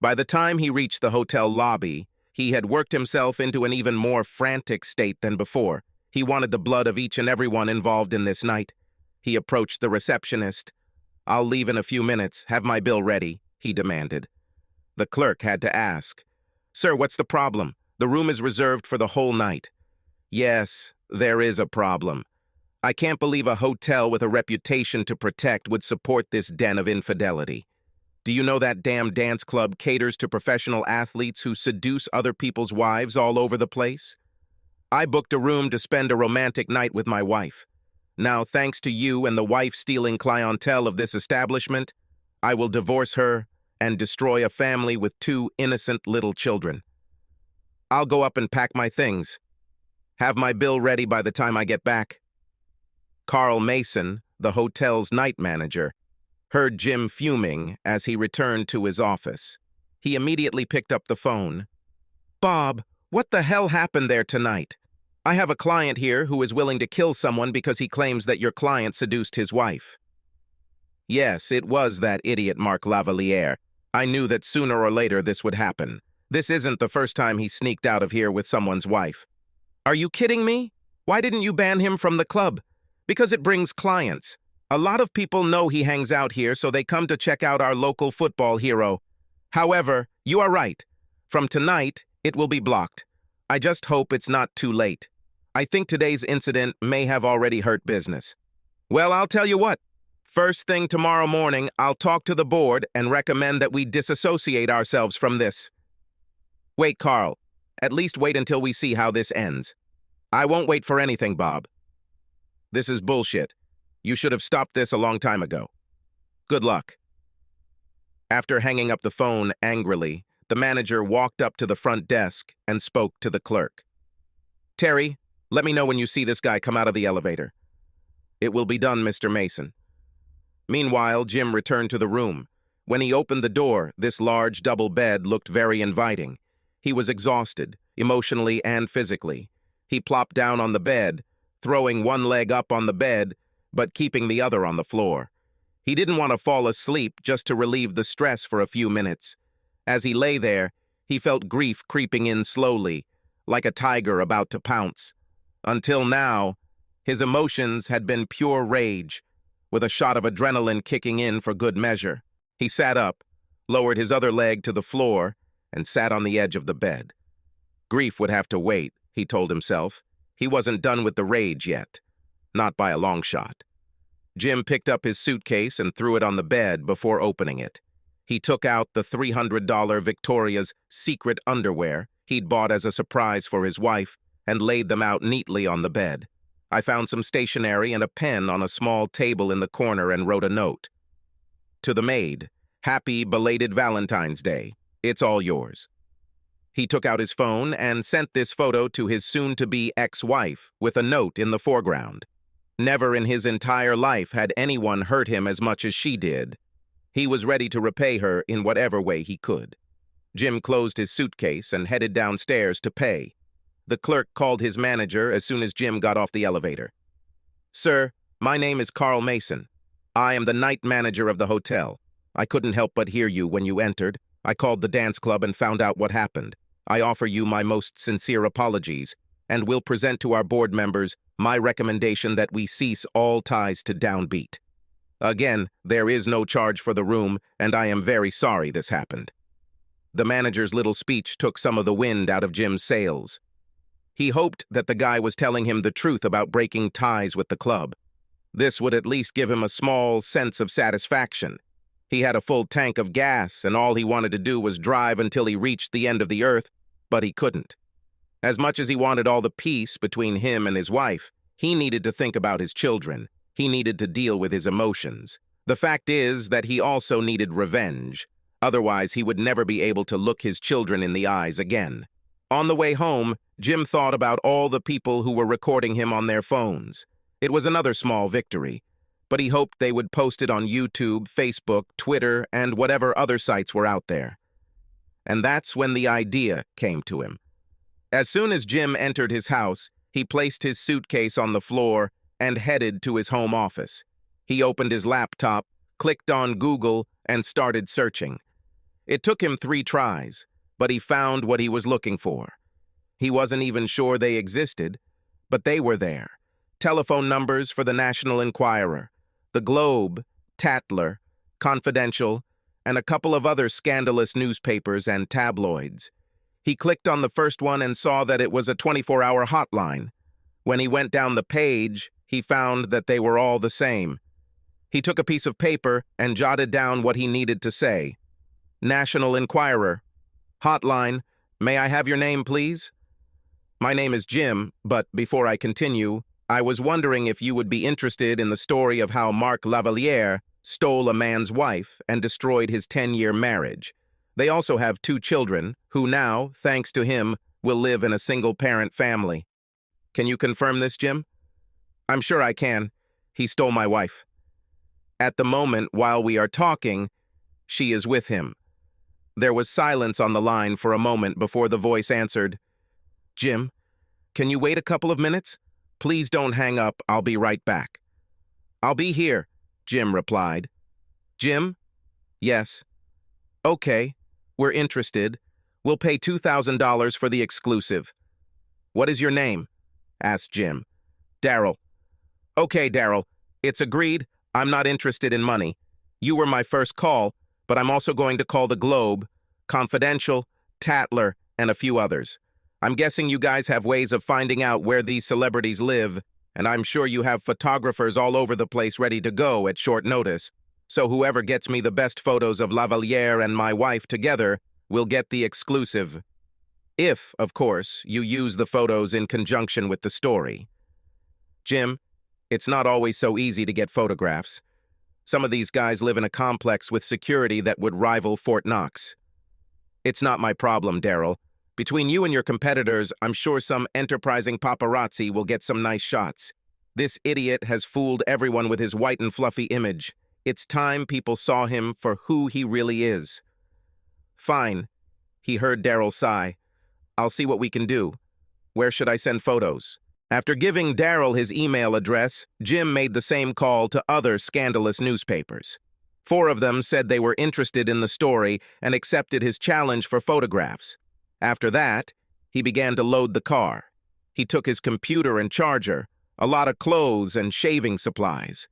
By the time he reached the hotel lobby, he had worked himself into an even more frantic state than before. He wanted the blood of each and everyone involved in this night. He approached the receptionist. I'll leave in a few minutes. Have my bill ready, he demanded. The clerk had to ask, "Sir, what's the problem? The room is reserved for the whole night." "Yes, there is a problem. I can't believe a hotel with a reputation to protect would support this den of infidelity. Do you know that damn dance club caters to professional athletes who seduce other people's wives all over the place? I booked a room to spend a romantic night with my wife. Now, thanks to you and the wife-stealing clientele of this establishment, I will divorce her and destroy a family with 2 innocent little children. I'll go up and pack my things. Have my bill ready by the time I get back." Carl Mason, the hotel's night manager, heard Jim fuming as he returned to his office. He immediately picked up the phone. "Bob, what the hell happened there tonight? I have a client here who is willing to kill someone because he claims that your client seduced his wife." "Yes, it was that idiot Mark Lavaliere. I knew that sooner or later this would happen. This isn't the first time he sneaked out of here with someone's wife." "Are you kidding me? Why didn't you ban him from the club?" "Because it brings clients. A lot of people know he hangs out here, so they come to check out our local football hero. However, you are right. From tonight, it will be blocked. I just hope it's not too late. I think today's incident may have already hurt business." "Well, I'll tell you what. First thing tomorrow morning, I'll talk to the board and recommend that we disassociate ourselves from this." "Wait, Carl. At least wait until we see how this ends." "I won't wait for anything, Bob. This is bullshit. You should have stopped this a long time ago. Good luck." After hanging up the phone angrily, the manager walked up to the front desk and spoke to the clerk. "Terry, let me know when you see this guy come out of the elevator." "It will be done, Mr. Mason." Meanwhile, Jim returned to the room. When he opened the door, this large double bed looked very inviting. He was exhausted, emotionally and physically. He plopped down on the bed, throwing one leg up on the bed, but keeping the other on the floor. He didn't want to fall asleep just to relieve the stress for a few minutes. As he lay there, he felt grief creeping in slowly, like a tiger about to pounce. Until now, his emotions had been pure rage, with a shot of adrenaline kicking in for good measure. He sat up, lowered his other leg to the floor, and sat on the edge of the bed. Grief would have to wait, he told himself. He wasn't done with the rage yet. Not by a long shot. Jim picked up his suitcase and threw it on the bed before opening it. He took out the $300 Victoria's Secret underwear he'd bought as a surprise for his wife and laid them out neatly on the bed. "I found some stationery and a pen on a small table in the corner and wrote a note. To the maid, happy belated Valentine's Day. It's all yours." He took out his phone and sent this photo to his soon-to-be ex-wife with a note in the foreground. Never in his entire life had anyone hurt him as much as she did. He was ready to repay her in whatever way he could. Jim closed his suitcase and headed downstairs to pay. The clerk called his manager as soon as Jim got off the elevator. "Sir, my name is Carl Mason. I am the night manager of the hotel. I couldn't help but hear you when you entered. I called the dance club and found out what happened. I offer you my most sincere apologies and will present to our board members my recommendation that we cease all ties to Downbeat. Again, there is no charge for the room, and I am very sorry this happened." The manager's little speech took some of the wind out of Jim's sails. He hoped that the guy was telling him the truth about breaking ties with the club. This would at least give him a small sense of satisfaction. He had a full tank of gas, and all he wanted to do was drive until he reached the end of the earth, but he couldn't. As much as he wanted all the peace between him and his wife, he needed to think about his children. He needed to deal with his emotions. The fact is that he also needed revenge. Otherwise, he would never be able to look his children in the eyes again. On the way home, Jim thought about all the people who were recording him on their phones. It was another small victory, but he hoped they would post it on YouTube, Facebook, Twitter, and whatever other sites were out there. And that's when the idea came to him. As soon as Jim entered his house, he placed his suitcase on the floor and headed to his home office. He opened his laptop, clicked on Google, and started searching. It took him 3 tries, but he found what he was looking for. He wasn't even sure they existed, but they were there. Telephone numbers for the National Enquirer, the Globe, Tatler, Confidential, and a couple of other scandalous newspapers and tabloids. He clicked on the first one and saw that it was a 24-hour hotline. When he went down the page, he found that they were all the same. He took a piece of paper and jotted down what he needed to say. National Enquirer. Hotline, may I have your name, please? My name is Jim, but before I continue, I was wondering if you would be interested in the story of how Marc Lavaliere stole a man's wife and destroyed his 10-year marriage. They also have 2 children, who now, thanks to him, will live in a single-parent family. Can you confirm this, Jim? I'm sure I can. He stole my wife. At the moment, while we are talking, she is with him. There was silence on the line for a moment before the voice answered, Jim, can you wait a couple of minutes? Please don't hang up, I'll be right back. I'll be here, Jim replied. Jim? Yes. Okay, we're interested. We'll pay $2,000 for the exclusive. What is your name? Asked Jim. Daryl. Okay, Daryl, it's agreed. I'm not interested in money. You were my first call, but I'm also going to call the Globe, Confidential, Tatler, and a few others. I'm guessing you guys have ways of finding out where these celebrities live, and I'm sure you have photographers all over the place ready to go at short notice. So whoever gets me the best photos of Lavaliere and my wife together will get the exclusive. If, of course, you use the photos in conjunction with the story. Jim, it's not always so easy to get photographs. Some of these guys live in a complex with security that would rival Fort Knox. It's not my problem, Daryl. Between you and your competitors, I'm sure some enterprising paparazzi will get some nice shots. This idiot has fooled everyone with his white and fluffy image. It's time people saw him for who he really is. Fine. He heard Daryl sigh. I'll see what we can do. Where should I send photos? After giving Daryl his email address, Jim made the same call to other scandalous newspapers. 4 of them said they were interested in the story and accepted his challenge for photographs. After that, he began to load the car. He took his computer and charger, a lot of clothes and shaving supplies.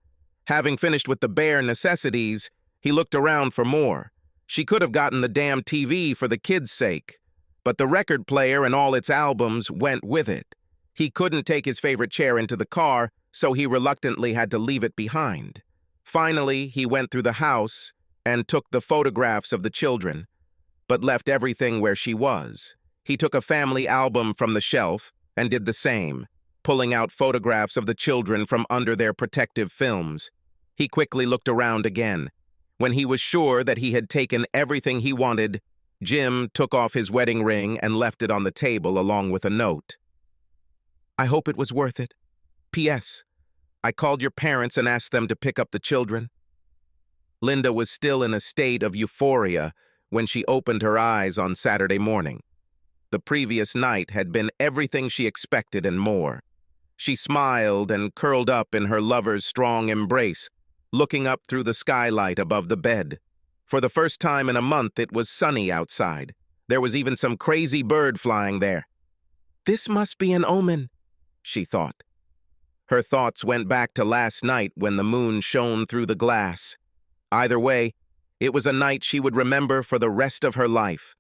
Having finished with the bare necessities, he looked around for more. She could have gotten the damn TV for the kids' sake, but the record player and all its albums went with it. He couldn't take his favorite chair into the car, so he reluctantly had to leave it behind. Finally, he went through the house and took the photographs of the children, but left everything where she was. He took a family album from the shelf and did the same, pulling out photographs of the children from under their protective films. He quickly looked around again. When he was sure that he had taken everything he wanted, Jim took off his wedding ring and left it on the table along with a note. I hope it was worth it. P.S. I called your parents and asked them to pick up the children. Linda was still in a state of euphoria when she opened her eyes on Saturday morning. The previous night had been everything she expected and more. She smiled and curled up in her lover's strong embrace, looking up through the skylight above the bed. For the first time in a month, it was sunny outside. There was even some crazy bird flying there. This must be an omen, she thought. Her thoughts went back to last night when the moon shone through the glass. Either way, it was a night she would remember for the rest of her life.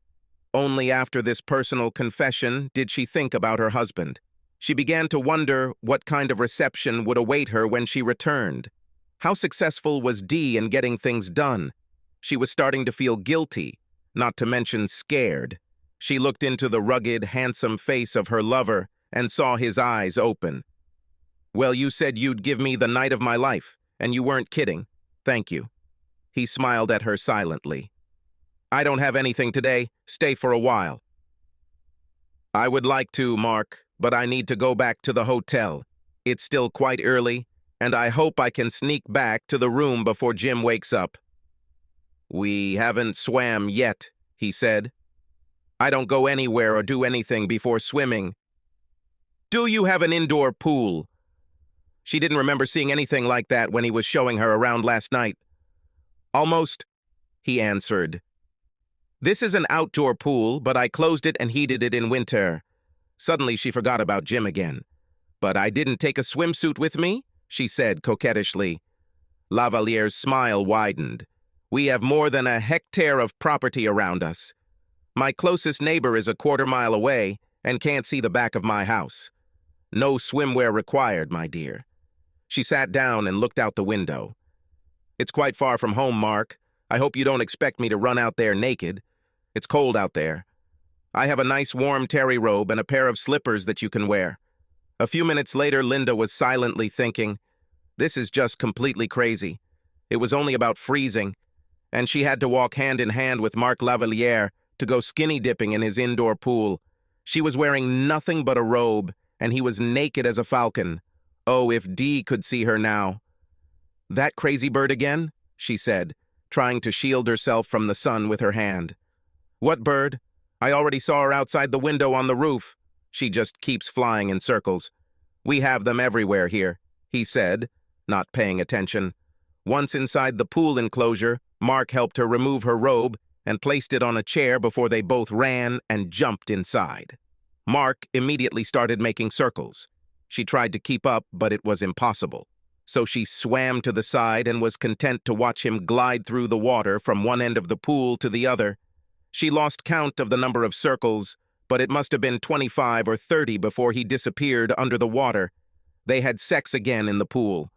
Only after this personal confession did she think about her husband. She began to wonder what kind of reception would await her when she returned. How successful was Dee in getting things done? She was starting to feel guilty, not to mention scared. She looked into the rugged, handsome face of her lover and saw his eyes open. Well, you said you'd give me the night of my life, and you weren't kidding. Thank you. He smiled at her silently. I don't have anything today. Stay for a while. I would like to, Mark, but I need to go back to the hotel. It's still quite early, and I hope I can sneak back to the room before Jim wakes up. We haven't swam yet, he said. I don't go anywhere or do anything before swimming. Do you have an indoor pool? She didn't remember seeing anything like that when he was showing her around last night. Almost, he answered. This is an outdoor pool, but I closed it and heated it in winter. Suddenly she forgot about Jim again. But I didn't take a swimsuit with me, she said coquettishly. Lavaliere's smile widened. We have more than a hectare of property around us. My closest neighbor is a quarter-mile away and can't see the back of my house. No swimwear required, my dear. She sat down and looked out the window. It's quite far from home, Mark. I hope you don't expect me to run out there naked. It's cold out there. I have a nice warm terry robe and a pair of slippers that you can wear. A few minutes later, Linda was silently thinking, this is just completely crazy. It was only about freezing, and she had to walk hand in hand with Mark Lavaliere to go skinny dipping in his indoor pool. She was wearing nothing but a robe, and he was naked as a falcon. Oh, if Dee could see her now. That crazy bird again? She said, trying to shield herself from the sun with her hand. What bird? I already saw her outside the window on the roof. She just keeps flying in circles. We have them everywhere here, he said, not paying attention. Once inside the pool enclosure, Mark helped her remove her robe and placed it on a chair before they both ran and jumped inside. Mark immediately started making circles. She tried to keep up, but it was impossible. So she swam to the side and was content to watch him glide through the water from one end of the pool to the other. She lost count of the number of circles, but it must have been 25 or 30 before he disappeared under the water. They had sex again in the pool.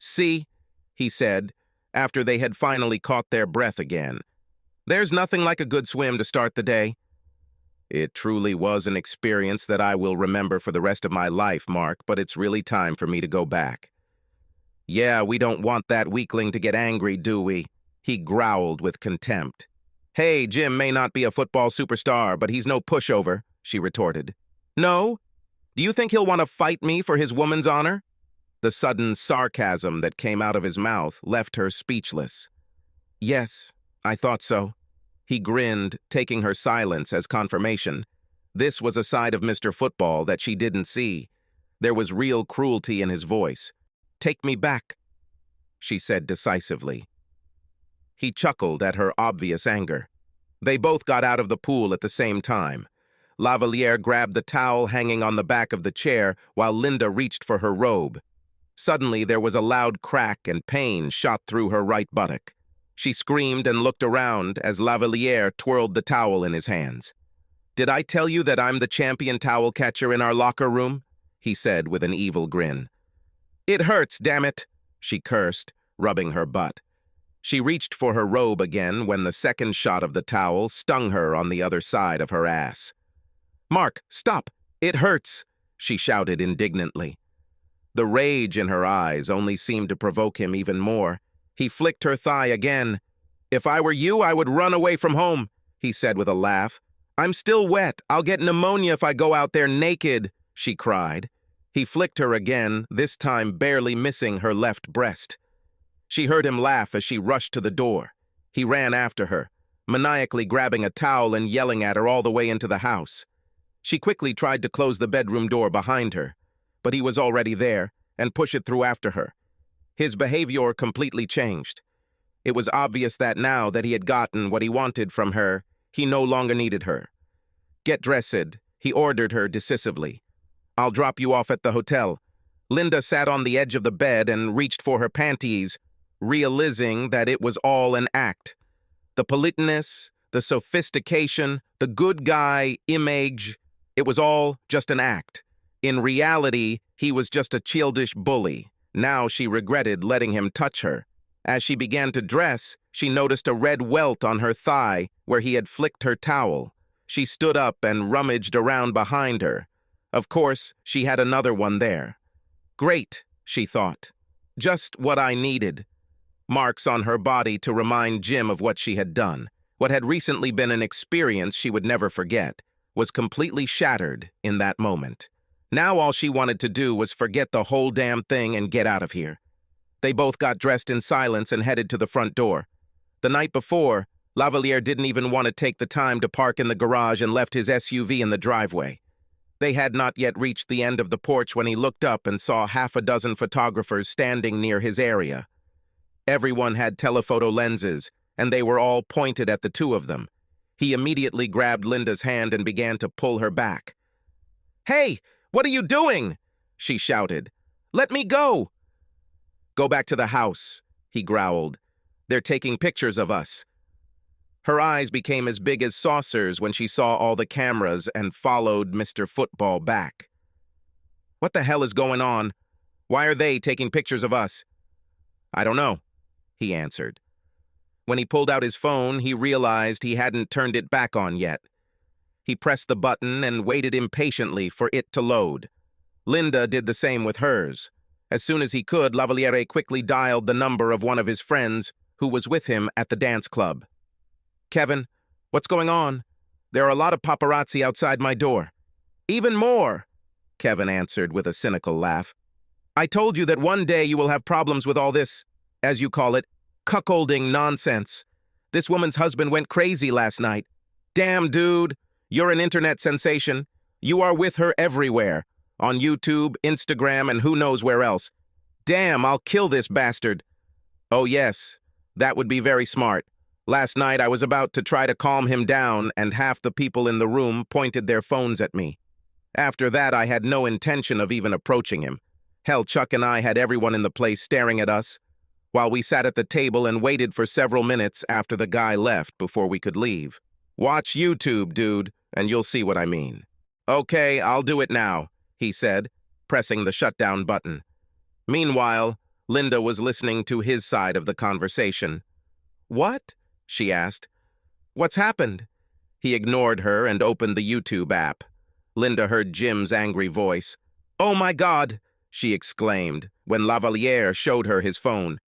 See, he said, after they had finally caught their breath again. There's nothing like a good swim to start the day. It truly was an experience that I will remember for the rest of my life, Mark, but it's really time for me to go back. Yeah, we don't want that weakling to get angry, do we? He growled with contempt. Hey, Jim may not be a football superstar, but he's no pushover, she retorted. No? Do you think he'll want to fight me for his woman's honor? The sudden sarcasm that came out of his mouth left her speechless. Yes, I thought so. He grinned, taking her silence as confirmation. This was a side of Mr. Football that she didn't see. There was real cruelty in his voice. Take me back, she said decisively. He chuckled at her obvious anger. They both got out of the pool at the same time. Lavaliere grabbed the towel hanging on the back of the chair while Linda reached for her robe. Suddenly, there was a loud crack and pain shot through her right buttock. She screamed and looked around as Lavaliere twirled the towel in his hands. Did I tell you that I'm the champion towel catcher in our locker room? He said with an evil grin. It hurts, damn it, she cursed, rubbing her butt. She reached for her robe again when the second shot of the towel stung her on the other side of her ass. Mark, stop! It hurts, she shouted indignantly. The rage in her eyes only seemed to provoke him even more. He flicked her thigh again. If I were you, I would run away from home, he said with a laugh. I'm still wet. I'll get pneumonia if I go out there naked, she cried. He flicked her again, this time barely missing her left breast. She heard him laugh as she rushed to the door. He ran after her, maniacally grabbing a towel and yelling at her all the way into the house. She quickly tried to close the bedroom door behind her, but he was already there and pushed it through after her. His behavior completely changed. It was obvious that now that he had gotten what he wanted from her, he no longer needed her. Get dressed, he ordered her decisively. I'll drop you off at the hotel. Linda sat on the edge of the bed and reached for her panties, realizing that it was all an act. The politeness, the sophistication, the good guy image, it was all just an act. In reality, he was just a childish bully. Now she regretted letting him touch her. As she began to dress, she noticed a red welt on her thigh where he had flicked her towel. She stood up and rummaged around behind her. Of course, she had another one there. Great, she thought. Just what I needed. Marks on her body to remind Jim of what she had done. What had recently been an experience she would never forget was completely shattered in that moment. Now all she wanted to do was forget the whole damn thing and get out of here. They both got dressed in silence and headed to the front door. The night before, Lavaliere didn't even want to take the time to park in the garage and left his SUV in the driveway. They had not yet reached the end of the porch when he looked up and saw half a dozen photographers standing near his area. Everyone had telephoto lenses, and they were all pointed at the two of them. He immediately grabbed Linda's hand and began to pull her back. Hey, what are you doing? She shouted. Let me go. Go back to the house, he growled. "They're taking pictures of us." Her eyes became as big as saucers when she saw all the cameras and followed Mr. Football back. "What the hell is going on? Why are they taking pictures of us?" "I don't know," he answered. When he pulled out his phone, he realized he hadn't turned it back on yet. He pressed the button and waited impatiently for it to load. Linda did the same with hers. As soon as he could, Lavaliere quickly dialed the number of one of his friends who was with him at the dance club. "Kevin, what's going on? There are a lot of paparazzi outside my door." "Even more," Kevin answered with a cynical laugh. "I told you that one day you will have problems with all this, as you call it, cuckolding nonsense. This woman's husband went crazy last night. Damn, dude, you're an internet sensation. You are with her everywhere, on YouTube, Instagram, and who knows where else. Damn, I'll kill this bastard." "Oh yes, that would be very smart. Last night I was about to try to calm him down and half the people in the room pointed their phones at me. After that I had no intention of even approaching him. Hell, Chuck and I had everyone in the place staring at us, while we sat at the table and waited for several minutes after the guy left before we could leave. Watch YouTube, dude, and you'll see what I mean." "Okay, I'll do it now," he said, pressing the shutdown button. Meanwhile, Linda was listening to his side of the conversation. "What?" she asked. "What's happened?" He ignored her and opened the YouTube app. Linda heard Jim's angry voice. "Oh my God!" she exclaimed when Lavaliere showed her his phone.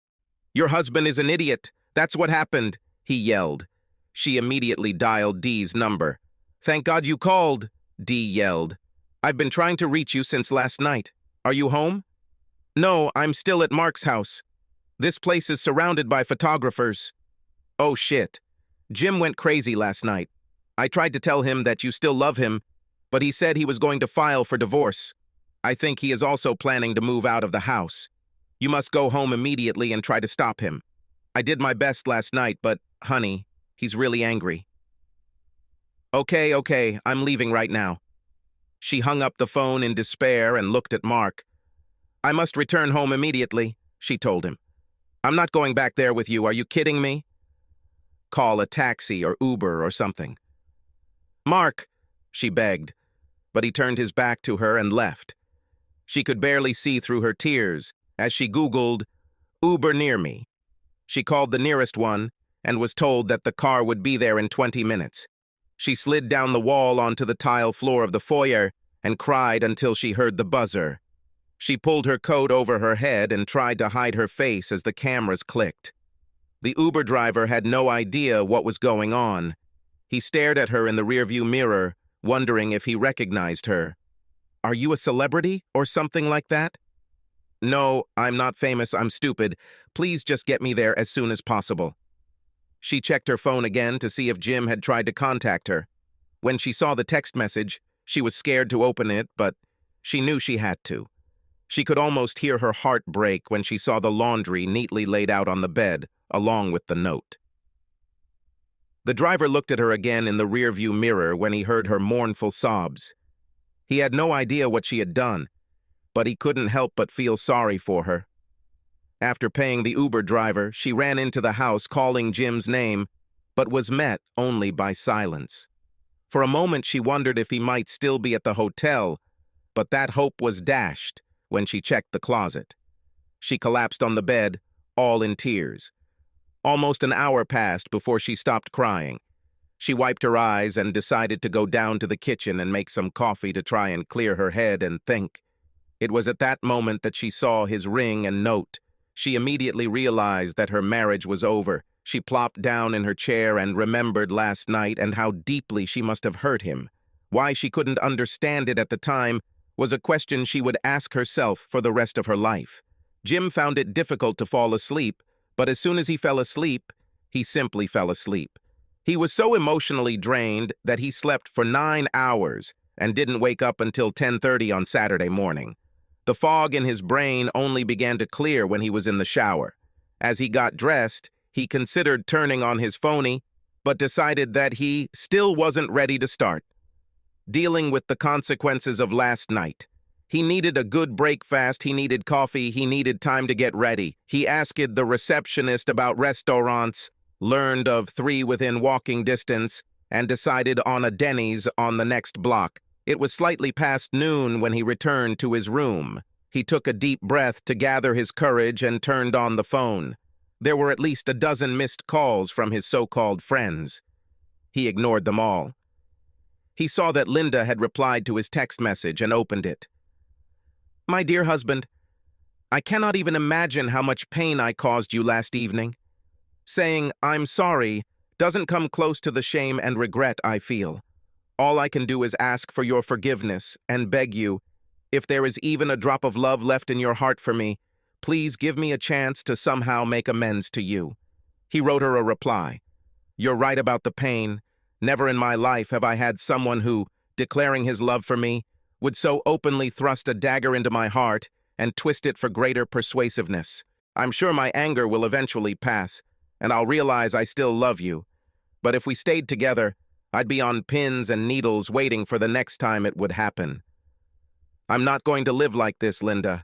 "Your husband is an idiot. That's what happened," he yelled. She immediately dialed Dee's number. "Thank God you called," Dee yelled. "I've been trying to reach you since last night. Are you home?" "No, I'm still at Mark's house. This place is surrounded by photographers." "Oh shit. Jim went crazy last night. I tried to tell him that you still love him, but he said he was going to file for divorce. I think he is also planning to move out of the house. You must go home immediately and try to stop him. I did my best last night, but, honey, he's really angry." Okay, I'm leaving right now." She hung up the phone in despair and looked at Mark. "I must return home immediately," she told him. "I'm not going back there with you. Are you kidding me? Call a taxi or Uber or something." "Mark," she begged, but he turned his back to her and left. She could barely see through her tears as she Googled Uber near me. She called the nearest one and was told that the car would be there in 20 minutes. She slid down the wall onto the tile floor of the foyer and cried until she heard the buzzer. She pulled her coat over her head and tried to hide her face as the cameras clicked. The Uber driver had no idea what was going on. He stared at her in the rearview mirror, wondering if he recognized her. "Are you a celebrity or something like that?" "No, I'm not famous, I'm stupid. Please just get me there as soon as possible." She checked her phone again to see if Jim had tried to contact her. When she saw the text message, she was scared to open it, but she knew she had to. She could almost hear her heart break when she saw the laundry neatly laid out on the bed, along with the note. The driver looked at her again in the rearview mirror when he heard her mournful sobs. He had no idea what she had done, but he couldn't help but feel sorry for her. After paying the Uber driver, she ran into the house calling Jim's name, but was met only by silence. For a moment she wondered if he might still be at the hotel, but that hope was dashed when she checked the closet. She collapsed on the bed, all in tears. Almost an hour passed before she stopped crying. She wiped her eyes and decided to go down to the kitchen and make some coffee to try and clear her head and think. It was at that moment that she saw his ring and note. She immediately realized that her marriage was over. She plopped down in her chair and remembered last night and how deeply she must have hurt him. Why she couldn't understand it at the time was a question she would ask herself for the rest of her life. Jim found it difficult to fall asleep, but as soon as he fell asleep, he simply fell asleep. He was so emotionally drained that he slept for 9 hours and didn't wake up until 10:30 on Saturday morning. The fog in his brain only began to clear when he was in the shower. As he got dressed, he considered turning on his phony, but decided that he still wasn't ready to start. Dealing with the consequences of last night, He needed a good breakfast, he needed coffee, he needed time to get ready. He asked the receptionist about restaurants, learned of 3 within walking distance, and decided on a Denny's on the next block. It was slightly past noon when he returned to his room. He took a deep breath to gather his courage and turned on the phone. There were at least a dozen missed calls from his so-called friends. He ignored them all. He saw that Linda had replied to his text message and opened it. "My dear husband, I cannot even imagine how much pain I caused you last evening. Saying I'm sorry doesn't come close to the shame and regret I feel. All I can do is ask for your forgiveness and beg you, if there is even a drop of love left in your heart for me, please give me a chance to somehow make amends to you." He wrote her a reply. "You're right about the pain. Never in my life have I had someone who, declaring his love for me, would so openly thrust a dagger into my heart and twist it for greater persuasiveness. I'm sure my anger will eventually pass, and I'll realize I still love you. But if we stayed together, I'd be on pins and needles waiting for the next time it would happen. I'm not going to live like this, Linda.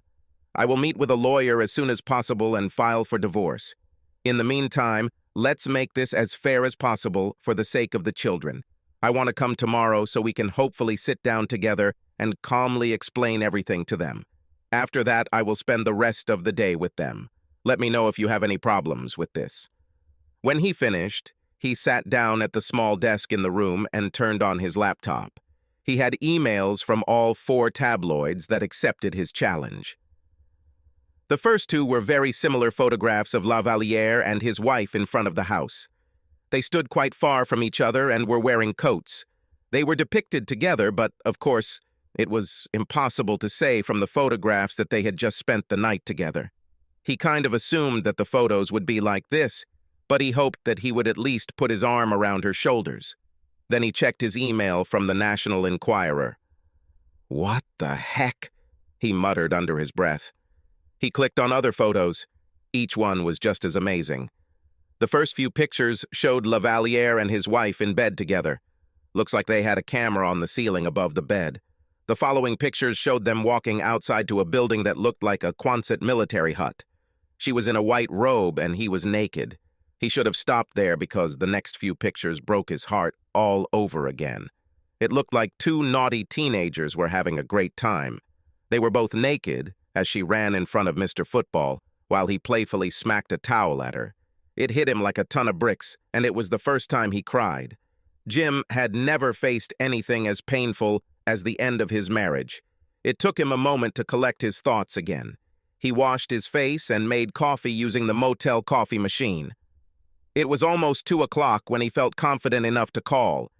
I will meet with a lawyer as soon as possible and file for divorce. In the meantime, let's make this as fair as possible for the sake of the children. I want to come tomorrow so we can hopefully sit down together and calmly explain everything to them. After that, I will spend the rest of the day with them. Let me know if you have any problems with this." When he finished, he sat down at the small desk in the room and turned on his laptop. He had emails from all 4 tabloids that accepted his challenge. The first 2 were very similar photographs of La Valliere and his wife in front of the house. They stood quite far from each other and were wearing coats. They were depicted together, but, of course, it was impossible to say from the photographs that they had just spent the night together. He kind of assumed that the photos would be like this, but he hoped that he would at least put his arm around her shoulders. Then he checked his email from the National Enquirer. "What the heck?" he muttered under his breath. He clicked on other photos. Each one was just as amazing. The first few pictures showed La Valliere and his wife in bed together. Looks like they had a camera on the ceiling above the bed. The following pictures showed them walking outside to a building that looked like a Quonset military hut. She was in a white robe and he was naked. He should have stopped there because the next few pictures broke his heart all over again. It looked like 2 naughty teenagers were having a great time. They were both naked as she ran in front of Mr. Football while he playfully smacked a towel at her. It hit him like a ton of bricks, and it was the first time he cried. Jim had never faced anything as painful as the end of his marriage. It took him a moment to collect his thoughts again. He washed his face and made coffee using the motel coffee machine. It was almost 2 o'clock when he felt confident enough to call.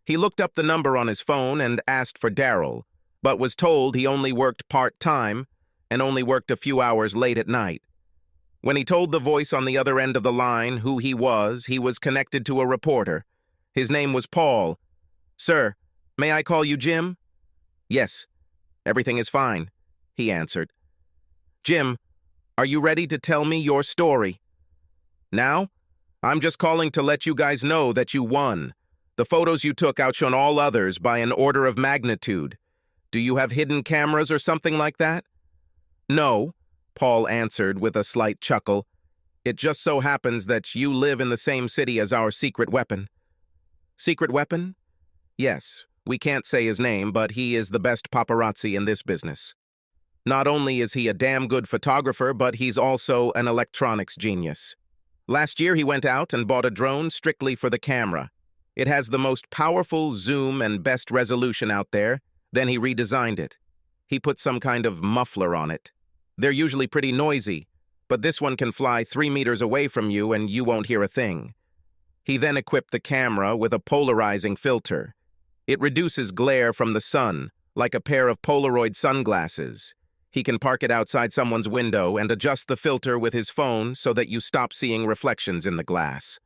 He looked up the number on his phone and asked for Daryl, but was told he only worked part-time and only worked a few hours late at night. When he told the voice on the other end of the line who he was connected to a reporter. His name was Paul. "Sir, may I call you Jim?" "Yes, everything is fine," he answered. "Jim, are you ready to tell me your story?" "Now? I'm just calling to let you guys know that you won. The photos you took outshone all others by an order of magnitude. Do you have hidden cameras or something like that?" "No," Paul answered with a slight chuckle. "It just so happens that you live in the same city as our secret weapon." "Secret weapon?" "Yes, we can't say his name, but he is the best paparazzi in this business. Not only is he a damn good photographer, but he's also an electronics genius. Last year he went out and bought a drone strictly for the camera. It has the most powerful zoom and best resolution out there. Then he redesigned it. He put some kind of muffler on it. They're usually pretty noisy, but this one can fly 3 meters away from you and you won't hear a thing. He then equipped the camera with a polarizing filter. It reduces glare from the sun, like a pair of Polaroid sunglasses. He can park it outside someone's window and adjust the filter with his phone so that you stop seeing reflections in the glass.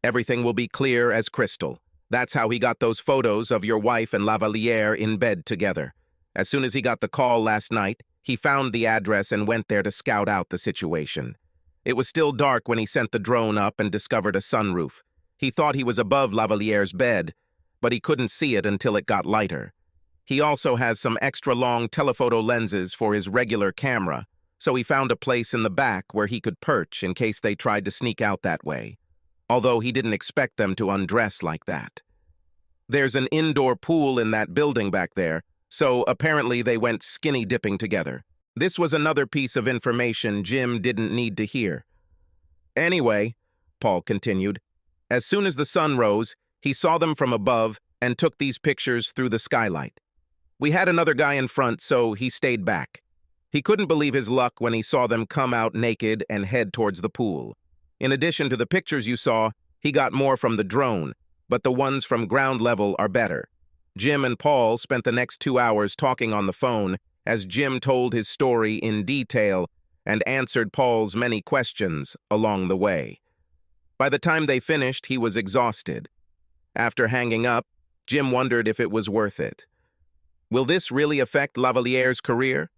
Everything will be clear as crystal. That's how he got those photos of your wife and La Valliere in bed together. As soon as he got the call last night, he found the address and went there to scout out the situation. It was still dark when he sent the drone up and discovered a sunroof. He thought he was above La Valliere's bed, but he couldn't see it until it got lighter. He also has some extra long telephoto lenses for his regular camera, so he found a place in the back where he could perch in case they tried to sneak out that way, although he didn't expect them to undress like that. There's an indoor pool in that building back there, so apparently they went skinny dipping together. This was another piece of information Jim didn't need to hear. Anyway, Paul continued, as soon as the sun rose, he saw them from above and took these pictures through the skylight. We had another guy in front, so he stayed back. He couldn't believe his luck when he saw them come out naked and head towards the pool. In addition to the pictures you saw, he got more from the drone, but the ones from ground level are better. Jim and Paul spent the next 2 hours talking on the phone as Jim told his story in detail and answered Paul's many questions along the way. By the time they finished, he was exhausted. After hanging up, Jim wondered if it was worth it. Will this really affect Lavaliere's career?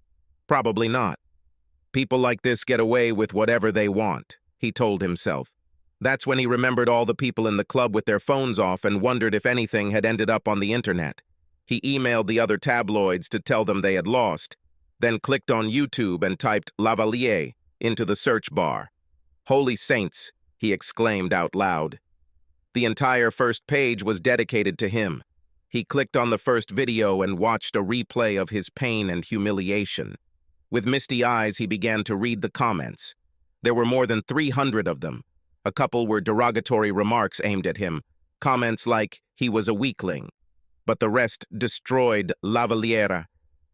Probably not. People like this get away with whatever they want, he told himself. That's when he remembered all the people in the club with their phones off and wondered if anything had ended up on the internet. He emailed the other tabloids to tell them they had lost, then clicked on YouTube and typed Lavalier into the search bar. Holy saints, he exclaimed out loud. The entire first page was dedicated to him. He clicked on the first video and watched a replay of his pain and humiliation. With misty eyes, he began to read the comments. There were more than 300 of them. A couple were derogatory remarks aimed at him, comments like he was a weakling. But the rest destroyed Lavaliere,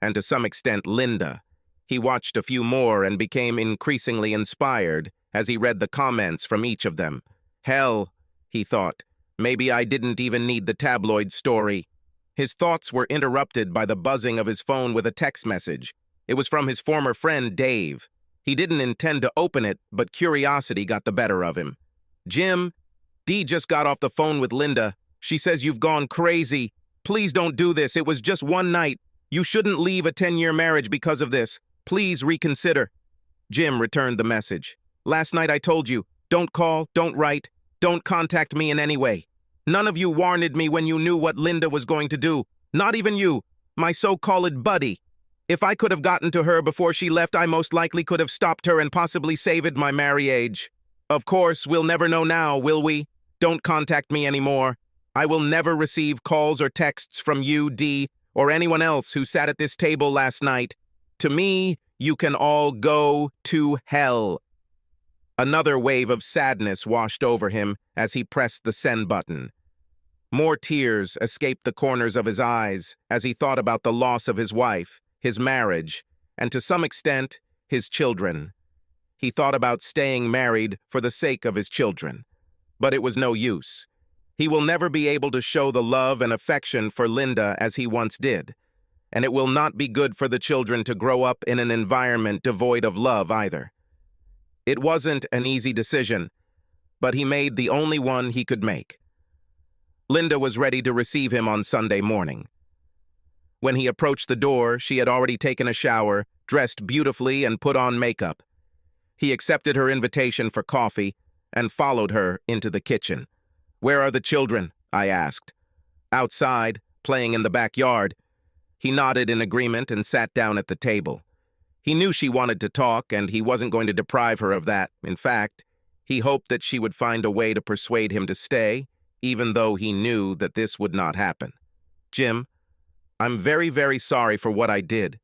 and to some extent Linda. He watched a few more and became increasingly inspired as he read the comments from each of them. Hell, he thought, maybe I didn't even need the tabloid story. His thoughts were interrupted by the buzzing of his phone with a text message. It was from his former friend, Dave. He didn't intend to open it, but curiosity got the better of him. Jim, Dee just got off the phone with Linda. She says you've gone crazy. Please don't do this. It was just one night. You shouldn't leave a 10-year marriage because of this. Please reconsider. Jim returned the message. Last night I told you, don't call, don't write, don't contact me in any way. None of you warned me when you knew what Linda was going to do. Not even you, my so-called buddy. If I could have gotten to her before she left, I most likely could have stopped her and possibly saved my marriage. Of course, we'll never know now, will we? Don't contact me anymore. I will never receive calls or texts from you, Dee, or anyone else who sat at this table last night. To me, you can all go to hell. Another wave of sadness washed over him as he pressed the send button. More tears escaped the corners of his eyes as he thought about the loss of his wife, his marriage, and to some extent, his children. He thought about staying married for the sake of his children. But it was no use. He will never be able to show the love and affection for Linda as he once did. And it will not be good for the children to grow up in an environment devoid of love either. It wasn't an easy decision, but he made the only one he could make. Linda was ready to receive him on Sunday morning. When he approached the door, she had already taken a shower, dressed beautifully, and put on makeup. He accepted her invitation for coffee and followed her into the kitchen. "Where are the children?" I asked. "Outside, playing in the backyard." He nodded in agreement and sat down at the table. He knew she wanted to talk, and he wasn't going to deprive her of that. In fact, he hoped that she would find a way to persuade him to stay, even though he knew that this would not happen. "Jim, I'm very, very sorry for what I did.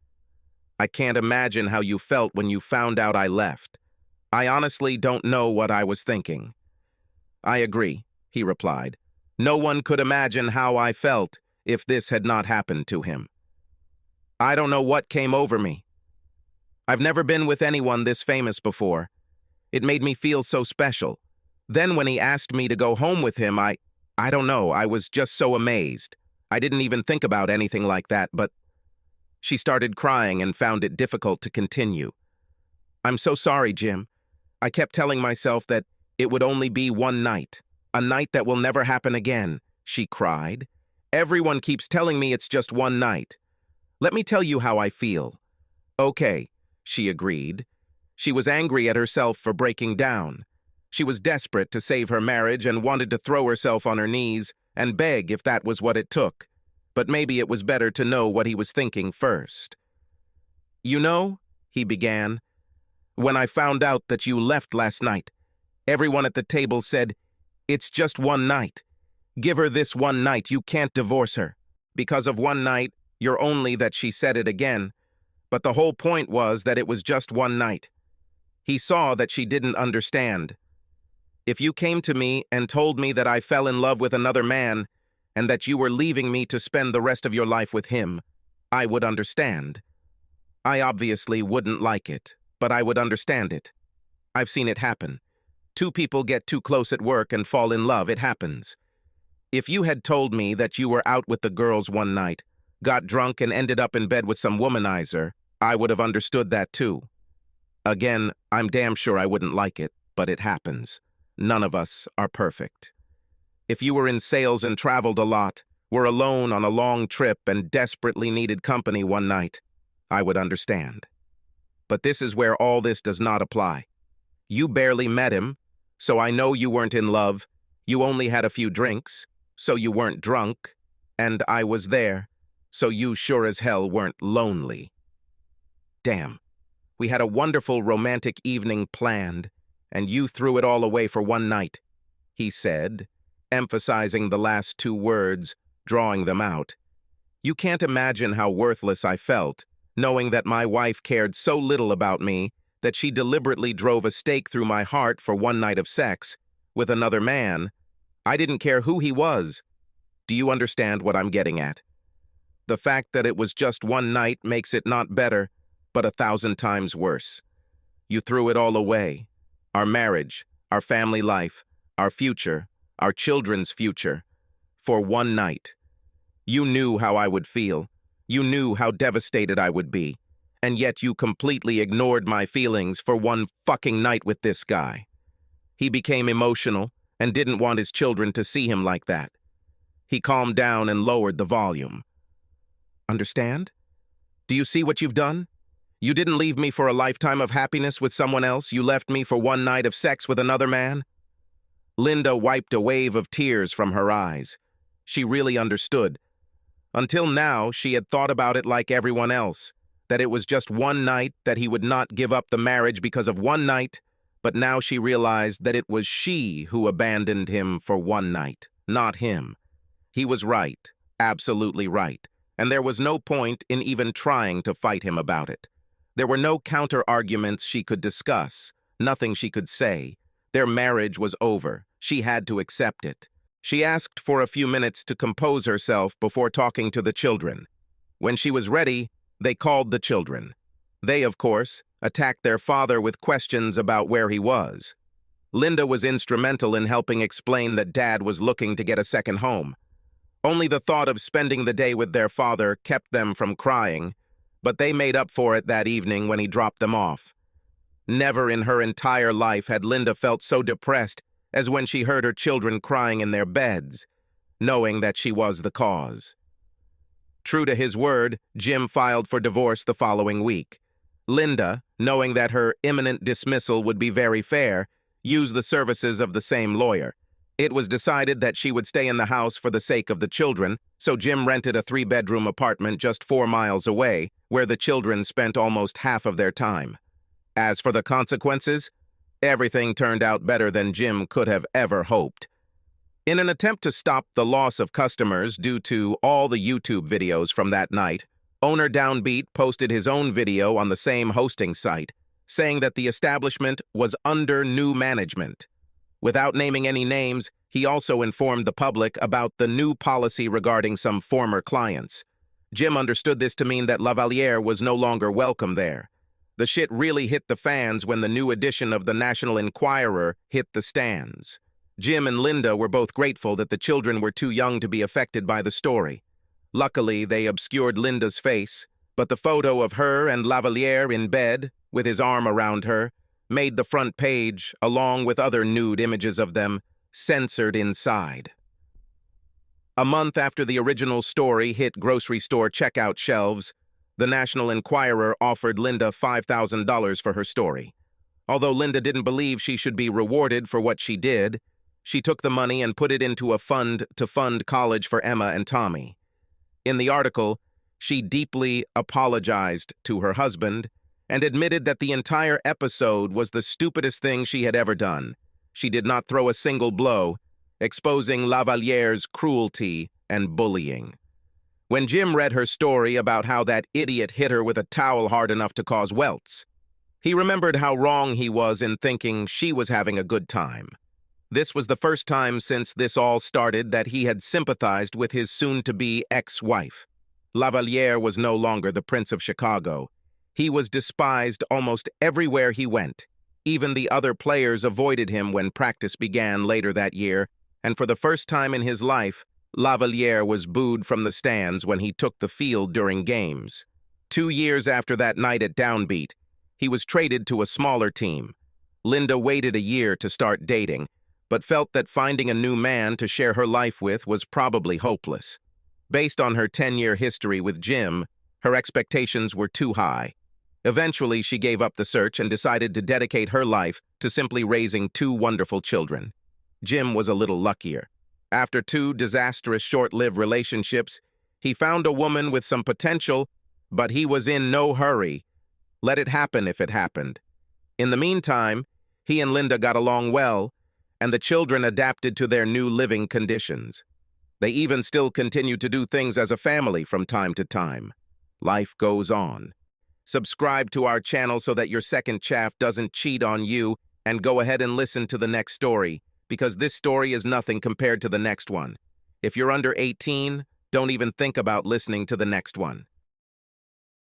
I can't imagine how you felt when you found out I left. I honestly don't know what I was thinking." "I agree," he replied. "No one could imagine how I felt if this had not happened to him. I don't know what came over me. I've never been with anyone this famous before. It made me feel so special. Then when he asked me to go home with him, I don't know, I was just so amazed. I didn't even think about anything like that, but..." She started crying and found it difficult to continue. "I'm so sorry, Jim. I kept telling myself that it would only be one night, a night that will never happen again," she cried. "Everyone keeps telling me it's just one night. Let me tell you how I feel." "Okay," she agreed. She was angry at herself for breaking down. She was desperate to save her marriage and wanted to throw herself on her knees and beg if that was what it took. but maybe it was better to know what he was thinking first. "You know," he began, "when I found out that you left last night, everyone at the table said, 'It's just one night. Give her this one night, you can't divorce her.' Because of one night, you're only that she said it again, but the whole point was that it was just one night." He saw that she didn't understand. "If you came to me and told me that I fell in love with another man and that you were leaving me to spend the rest of your life with him, I would understand. I obviously wouldn't like it, but I would understand it. I've seen it happen. Two people get too close at work and fall in love. It happens. If you had told me that you were out with the girls one night, got drunk and ended up in bed with some womanizer, I would have understood that too. Again, I'm damn sure I wouldn't like it, but it happens. None of us are perfect. If you were in sales and traveled a lot, were alone on a long trip and desperately needed company one night, I would understand. But this is where all this does not apply. You barely met him, so I know you weren't in love. You only had a few drinks, so you weren't drunk. And I was there, so you sure as hell weren't lonely. Damn. We had a wonderful romantic evening planned, and you threw it all away for one night," he said, emphasizing the last two words, drawing them out. "You can't imagine how worthless I felt, knowing that my wife cared so little about me that she deliberately drove a stake through my heart for one night of sex with another man. I didn't care who he was. Do you understand what I'm getting at? The fact that it was just one night makes it not better, but 1,000 times worse. You threw it all away. Our marriage, our family life, our future, our children's future, for one night. You knew how I would feel. You knew how devastated I would be. And yet you completely ignored my feelings for one fucking night with this guy." He became emotional and didn't want his children to see him like that. He calmed down and lowered the volume. "Understand? Do you see what you've done? You didn't leave me for a lifetime of happiness with someone else. You left me for one night of sex with another man." Linda wiped a wave of tears from her eyes. She really understood. Until now, she had thought about it like everyone else, that it was just one night, that he would not give up the marriage because of one night, but now she realized that it was she who abandoned him for one night, not him. He was right, absolutely right, and there was no point in even trying to fight him about it. There were no counter-arguments she could discuss, nothing she could say. Their marriage was over. She had to accept it. She asked for a few minutes to compose herself before talking to the children. When she was ready, they called the children. They, of course, attacked their father with questions about where he was. Linda was instrumental in helping explain that Dad was looking to get a second home. Only the thought of spending the day with their father kept them from crying, but they made up for it that evening when he dropped them off. Never in her entire life had Linda felt so depressed as when she heard her children crying in their beds, knowing that she was the cause. True to his word, Jim filed for divorce the following week. Linda, knowing that her imminent dismissal would be very fair, used the services of the same lawyer. It was decided that she would stay in the house for the sake of the children, so Jim rented a 3-bedroom apartment just 4 miles away, where the children spent almost half of their time. As for the consequences, everything turned out better than Jim could have ever hoped. In an attempt to stop the loss of customers due to all the YouTube videos from that night, owner Downbeat posted his own video on the same hosting site, saying that the establishment was under new management. Without naming any names, he also informed the public about the new policy regarding some former clients. Jim understood this to mean that Lavaliere was no longer welcome there. The shit really hit the fans when the new edition of the National Enquirer hit the stands. Jim and Linda were both grateful that the children were too young to be affected by the story. Luckily, they obscured Linda's face, but the photo of her and Lavaliere in bed, with his arm around her, made the front page, along with other nude images of them, censored inside. A month after the original story hit grocery store checkout shelves, the National Enquirer offered Linda $5,000 for her story. Although Linda didn't believe she should be rewarded for what she did, she took the money and put it into a fund to fund college for Emma and Tommy. In the article, she deeply apologized to her husband and admitted that the entire episode was the stupidest thing she had ever done. She did not throw a single blow, exposing Lavaliere's cruelty and bullying. When Jim read her story about how that idiot hit her with a towel hard enough to cause welts, he remembered how wrong he was in thinking she was having a good time. This was the first time since this all started that he had sympathized with his soon-to-be ex-wife. Lavaliere was no longer the Prince of Chicago. He was despised almost everywhere he went. Even the other players avoided him when practice began later that year, and for the first time in his life, Lavaliere was booed from the stands when he took the field during games. 2 years after that night at Downbeat, he was traded to a smaller team. Linda waited a year to start dating, but felt that finding a new man to share her life with was probably hopeless. Based on her 10-year history with Jim, her expectations were too high. Eventually, she gave up the search and decided to dedicate her life to simply raising 2 wonderful children. Jim was a little luckier. After 2 disastrous short-lived relationships, he found a woman with some potential, but he was in no hurry. Let it happen if it happened. In the meantime, he and Linda got along well, and the children adapted to their new living conditions. They even still continue to do things as a family from time to time. Life goes on. Subscribe to our channel so that your second chaff doesn't cheat on you, and go ahead and listen to the next story, because this story is nothing compared to the next one. If you're under 18, don't even think about listening to the next one.